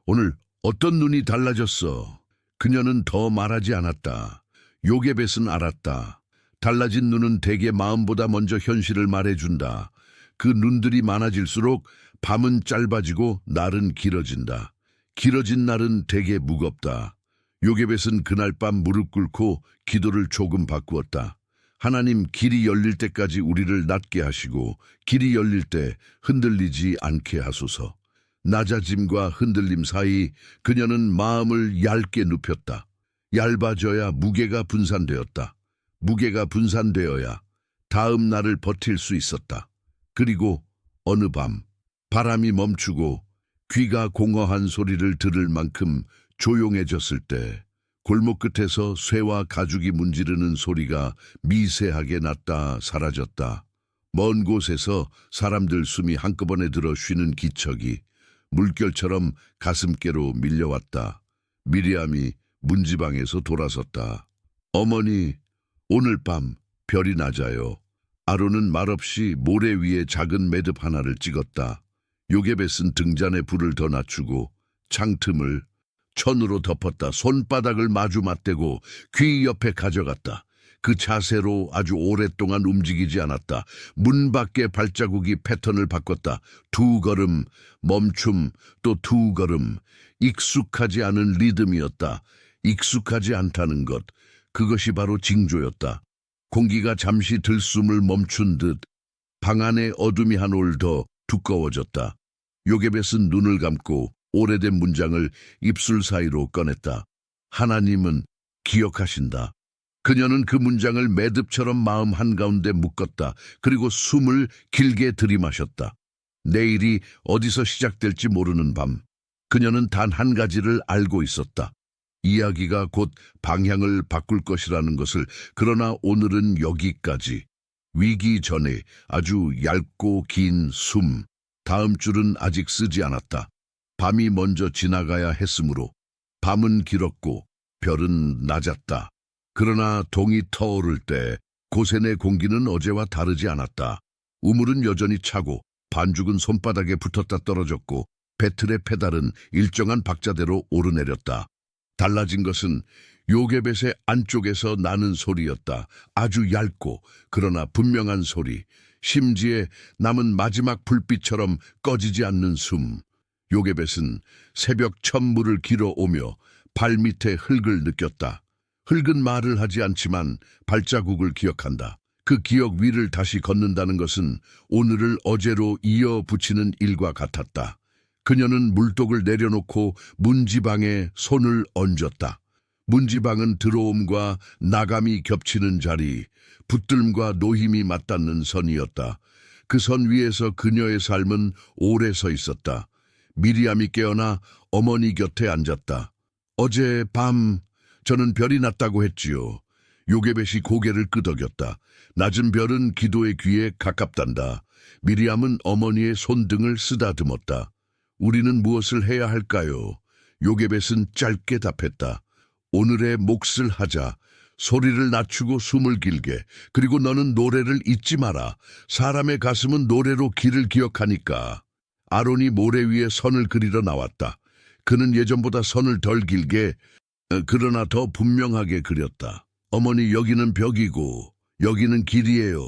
오늘 어떤 눈이 달라졌어. 그녀는 더 말하지 않았다. 요괴뱃은 알았다. 달라진 눈은 대개 마음보다 먼저 현실을 말해준다. 그 눈들이 많아질수록 밤은 짧아지고 날은 길어진다. 길어진 날은 대개 무겁다. 요괴뱃은 그날 밤 무릎 꿇고 기도를 조금 바꾸었다. 하나님, 길이 열릴 때까지 우리를 낫게 하시고 길이 열릴 때 흔들리지 않게 하소서. 낮아짐과 흔들림 사이 그녀는 마음을 얇게 눕혔다. 얇아져야 무게가 분산되었다. 무게가 분산되어야 다음 날을 버틸 수 있었다. 그리고 어느 밤 바람이 멈추고 귀가 공허한 소리를 들을 만큼 조용해졌을 때 골목 끝에서 쇠와 가죽이 문지르는 소리가 미세하게 났다 사라졌다. 먼 곳에서 사람들 숨이 한꺼번에 들어 쉬는 기척이 물결처럼 가슴께로 밀려왔다. 미리암이 문지방에서 돌아섰다. 어머니, 오늘 밤 별이 낮아요. 아론은 말없이 모래 위에 작은 매듭 하나를 찍었다. 요괴뱃은 등잔에 불을 더 낮추고 창틈을 천으로 덮었다. 손바닥을 마주 맞대고 귀 옆에 가져갔다. 그 자세로 아주 오랫동안 움직이지 않았다. 문 밖에 발자국이 패턴을 바꿨다. 두 걸음, 멈춤, 또 두 걸음. 익숙하지 않은 리듬이었다. 익숙하지 않다는 것, 그것이 바로 징조였다. 공기가 잠시 들숨을 멈춘 듯 방 안의 어둠이 한 올 더 두꺼워졌다. 요괴뱃은 눈을 감고 오래된 문장을 입술 사이로 꺼냈다. 하나님은 기억하신다. 그녀는 그 문장을 매듭처럼 마음 한가운데 묶었다. 그리고 숨을 길게 들이마셨다. 내일이 어디서 시작될지 모르는 밤. 그녀는 단 한 가지를 알고 있었다. 이야기가 곧 방향을 바꿀 것이라는 것을. 그러나 오늘은 여기까지. 위기 전에 아주 얇고 긴 숨. 다음 줄은 아직 쓰지 않았다. 밤이 먼저 지나가야 했으므로. 밤은 길었고 별은 낮았다. 그러나 동이 터오를 때 고센의 공기는 어제와 다르지 않았다. 우물은 여전히 차고 반죽은 손바닥에 붙었다 떨어졌고 배틀의 페달은 일정한 박자대로 오르내렸다. 달라진 것은 요괴뱃의 안쪽에서 나는 소리였다. 아주 얇고 그러나 분명한 소리. 심지에 남은 마지막 불빛처럼 꺼지지 않는 숨. 요괴뱃은 새벽 천물을 길어오며 발밑에 흙을 느꼈다. 흙은 말을 하지 않지만 발자국을 기억한다. 그 기억 위를 다시 걷는다는 것은 오늘을 어제로 이어붙이는 일과 같았다. 그녀는 물독을 내려놓고 문지방에 손을 얹었다. 문지방은 들어옴과 나감이 겹치는 자리, 붙들음과 노힘이 맞닿는 선이었다. 그 선 위에서 그녀의 삶은 오래 서 있었다. 미리암이 깨어나 어머니 곁에 앉았다. 어제 밤 저는 별이 났다고 했지요. 요괴뱃이 고개를 끄덕였다. 낮은 별은 기도의 귀에 가깝단다. 미리암은 어머니의 손등을 쓰다듬었다. 우리는 무엇을 해야 할까요? 요괴뱃은 짧게 답했다. 오늘의 몫을 하자. 소리를 낮추고 숨을 길게. 그리고 너는 노래를 잊지 마라. 사람의 가슴은 노래로 길을 기억하니까. 아론이 모래 위에 선을 그리러 나왔다. 그는 예전보다 선을 덜 길게, 그러나 더 분명하게 그렸다. 어머니, 여기는 벽이고 여기는 길이에요.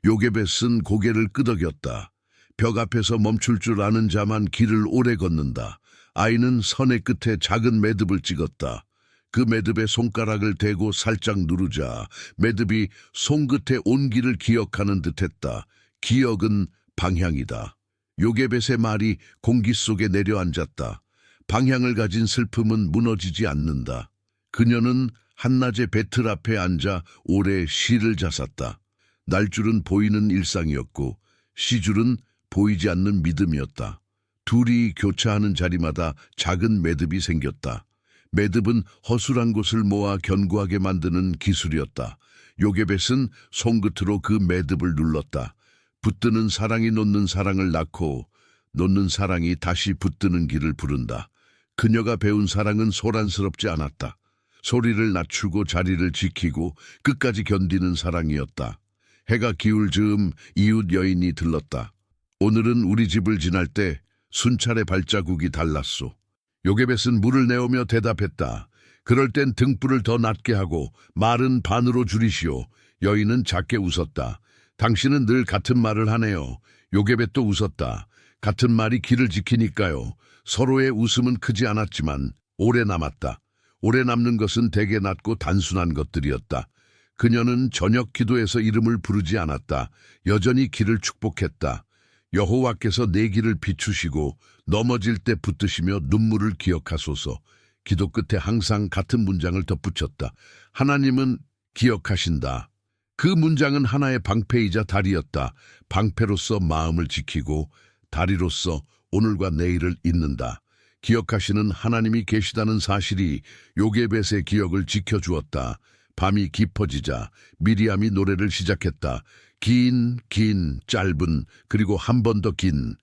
요괴뱃은 고개를 끄덕였다. 벽 앞에서 멈출 줄 아는 자만 길을 오래 걷는다. 아이는 선의 끝에 작은 매듭을 찍었다. 그 매듭에 손가락을 대고 살짝 누르자 매듭이 손끝에 온 길을 기억하는 듯했다. 기억은 방향이다. 요게벳의 말이 공기 속에 내려앉았다. 방향을 가진 슬픔은 무너지지 않는다. 그녀는 한낮에 배틀 앞에 앉아 오래 시를 자쌌다. 날줄은 보이는 일상이었고 시줄은 보이지 않는 믿음이었다. 둘이 교차하는 자리마다 작은 매듭이 생겼다. 매듭은 허술한 곳을 모아 견고하게 만드는 기술이었다. 요게벳은 손끝으로 그 매듭을 눌렀다. 붙드는 사랑이 놓는 사랑을 낳고 놓는 사랑이 다시 붙드는 길을 부른다. 그녀가 배운 사랑은 소란스럽지 않았다. 소리를 낮추고 자리를 지키고 끝까지 견디는 사랑이었다. 해가 기울 즈음 이웃 여인이 들렀다. 오늘은 우리 집을 지날 때 순찰의 발자국이 달랐소. 요게벳은 물을 내오며 대답했다. 그럴 땐 등불을 더 낮게 하고 말은 반으로 줄이시오. 여인은 작게 웃었다. 당신은 늘 같은 말을 하네요. 요게벳도 웃었다. 같은 말이 길을 지키니까요. 서로의 웃음은 크지 않았지만 오래 남았다. 오래 남는 것은 대개 낮고 단순한 것들이었다. 그녀는 저녁 기도에서 이름을 부르지 않았다. 여전히 길을 축복했다. 여호와께서 내 길을 비추시고 넘어질 때 붙드시며 눈물을 기억하소서. 기도 끝에 항상 같은 문장을 덧붙였다. 하나님은 기억하신다. 그 문장은 하나의 방패이자 다리였다. 방패로서 마음을 지키고 다리로서 오늘과 내일을 잇는다. 기억하시는 하나님이 계시다는 사실이 요게벳의 기억을 지켜주었다. 밤이 깊어지자 미리암이 노래를 시작했다. 긴, 짧은, 그리고 한 번 더 긴.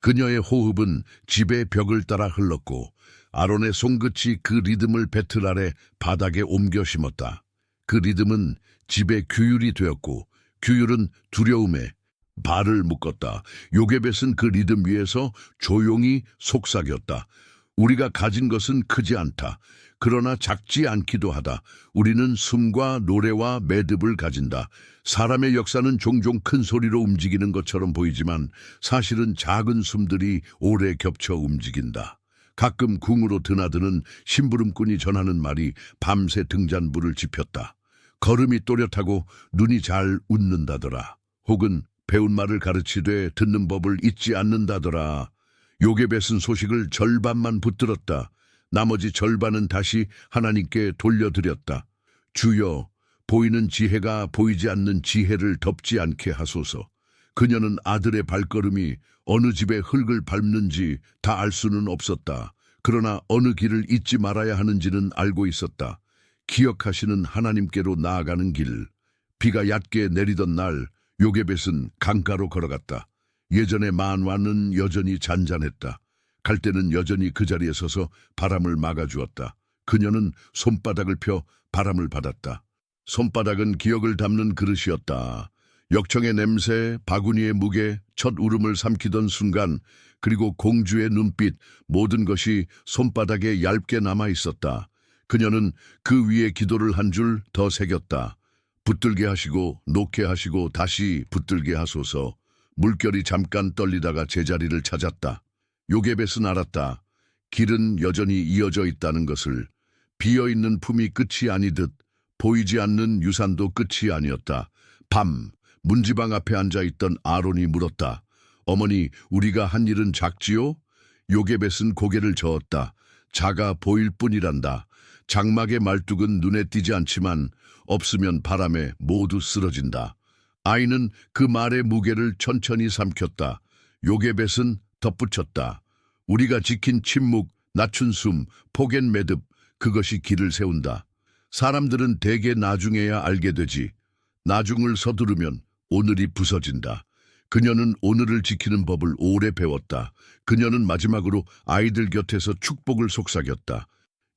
그녀의 호흡은 집의 벽을 따라 흘렀고 아론의 손끝이 그 리듬을 배틀 아래 바닥에 옮겨 심었다. 그 리듬은 집의 규율이 되었고 규율은 두려움에 발을 묶었다. 요게벳은 그 리듬 위에서 조용히 속삭였다. 우리가 가진 것은 크지 않다. 그러나 작지 않기도 하다. 우리는 숨과 노래와 매듭을 가진다. 사람의 역사는 종종 큰 소리로 움직이는 것처럼 보이지만 사실은 작은 숨들이 오래 겹쳐 움직인다. 가끔 궁으로 드나드는 심부름꾼이 전하는 말이 밤새 등잔불을 지폈다. 걸음이 또렷하고 눈이 잘 웃는다더라. 혹은 배운 말을 가르치되 듣는 법을 잊지 않는다더라. 요게벳은 소식을 절반만 붙들었다. 나머지 절반은 다시 하나님께 돌려드렸다. 주여, 보이는 지혜가 보이지 않는 지혜를 덮지 않게 하소서. 그녀는 아들의 발걸음이 어느 집의 흙을 밟는지 다 알 수는 없었다. 그러나 어느 길을 잊지 말아야 하는지는 알고 있었다. 기억하시는 하나님께로 나아가는 길. 비가 얕게 내리던 날 요게벳은 강가로 걸어갔다. 예전의 만화는 여전히 잔잔했다. 갈대는 여전히 그 자리에 서서 바람을 막아주었다. 그녀는 손바닥을 펴 바람을 받았다. 손바닥은 기억을 담는 그릇이었다. 역청의 냄새, 바구니의 무게, 첫 울음을 삼키던 순간, 그리고 공주의 눈빛, 모든 것이 손바닥에 얇게 남아 있었다. 그녀는 그 위에 기도를 한 줄 더 새겼다. 붙들게 하시고 놓게 하시고 다시 붙들게 하소서. 물결이 잠깐 떨리다가 제자리를 찾았다. 요게벳은 알았다. 길은 여전히 이어져 있다는 것을. 비어있는 품이 끝이 아니듯 보이지 않는 유산도 끝이 아니었다. 밤, 문지방 앞에 앉아있던 아론이 물었다. 어머니, 우리가 한 일은 작지요? 요게벳은 고개를 저었다. 작아 보일 뿐이란다. 장막의 말뚝은 눈에 띄지 않지만 없으면 바람에 모두 쓰러진다. 아이는 그 말의 무게를 천천히 삼켰다. 요게벳은 덧붙였다. 우리가 지킨 침묵, 낮춘 숨, 포갠 매듭, 그것이 길을 세운다. 사람들은 대개 나중에야 알게 되지. 나중을 서두르면 오늘이 부서진다. 그녀는 오늘을 지키는 법을 오래 배웠다. 그녀는 마지막으로 아이들 곁에서 축복을 속삭였다.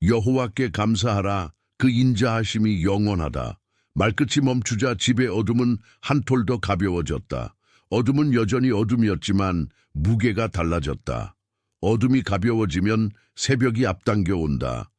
여호와께 감사하라. 그 인자하심이 영원하다. 말끝이 멈추자 집의 어둠은 한 톨 더 가벼워졌다. 어둠은 여전히 어둠이었지만 무게가 달라졌다. 어둠이 가벼워지면 새벽이 앞당겨 온다.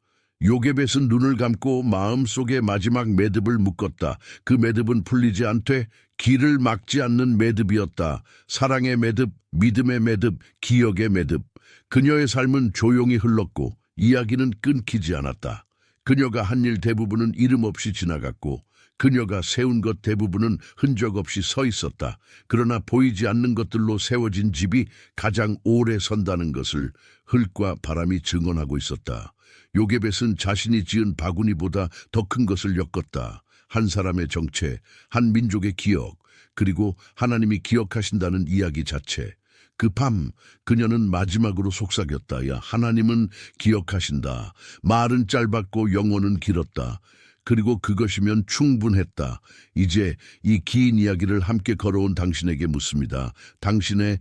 요게벳은 눈을 감고 마음속에 마지막 매듭을 묶었다. 그 매듭은 풀리지 않되 길을 막지 않는 매듭이었다. 사랑의 매듭, 믿음의 매듭, 기억의 매듭. 그녀의 삶은 조용히 흘렀고 이야기는 끊기지 않았다. 그녀가 한 일 대부분은 이름 없이 지나갔고 그녀가 세운 것 대부분은 흔적 없이 서 있었다. 그러나 보이지 않는 것들로 세워진 집이 가장 오래 선다는 것을 흙과 바람이 증언하고 있었다. 요게벳은 자신이 지은 바구니보다 더 큰 것을 엮었다. 한 사람의 정체, 한 민족의 기억, 그리고 하나님이 기억하신다는 이야기 자체. 그 밤 그녀는 마지막으로 속삭였다. 야, 하나님은 기억하신다. 말은 짧았고 영혼은 길었다. 그리고 그것이면 충분했다. 이제 이 긴 이야기를 함께 걸어온 당신에게 묻습니다. 당신의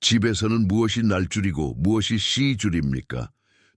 집에서는 무엇이 날줄이고 무엇이 시줄입니까?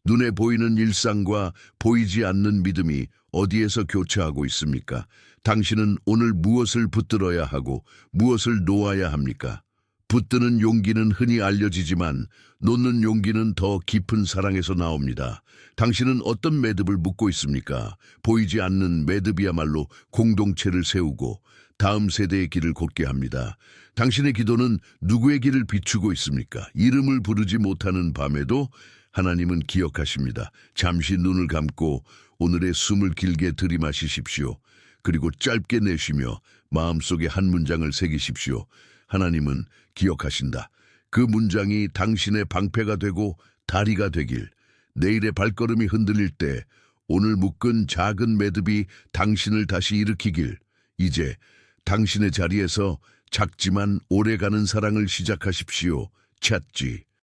눈에 보이는 일상과 보이지 않는 믿음이 어디에서 교차하고 있습니까? 당신은 오늘 무엇을 붙들어야 하고 무엇을 놓아야 합니까? 붙드는 용기는 흔히 알려지지만 놓는 용기는 더 깊은 사랑에서 나옵니다. 당신은 어떤 매듭을 묶고 있습니까? 보이지 않는 매듭이야말로 공동체를 세우고 다음 세대의 길을 곧게 합니다. 당신의 기도는 누구의 길을 비추고 있습니까? 이름을 부르지 못하는 밤에도 하나님은 기억하십니다. 잠시 눈을 감고 오늘의 숨을 길게 들이마시십시오. 그리고 짧게 내쉬며 마음속에 한 문장을 새기십시오. 하나님은 기억하신다. 그 문장이 당신의 방패가 되고 다리가 되길. 내일의 발걸음이 흔들릴 때 오늘 묶은 작은 매듭이 당신을 다시 일으키길. 이제 당신의 자리에서 작지만 오래가는 사랑을 시작하십시오. 찾지.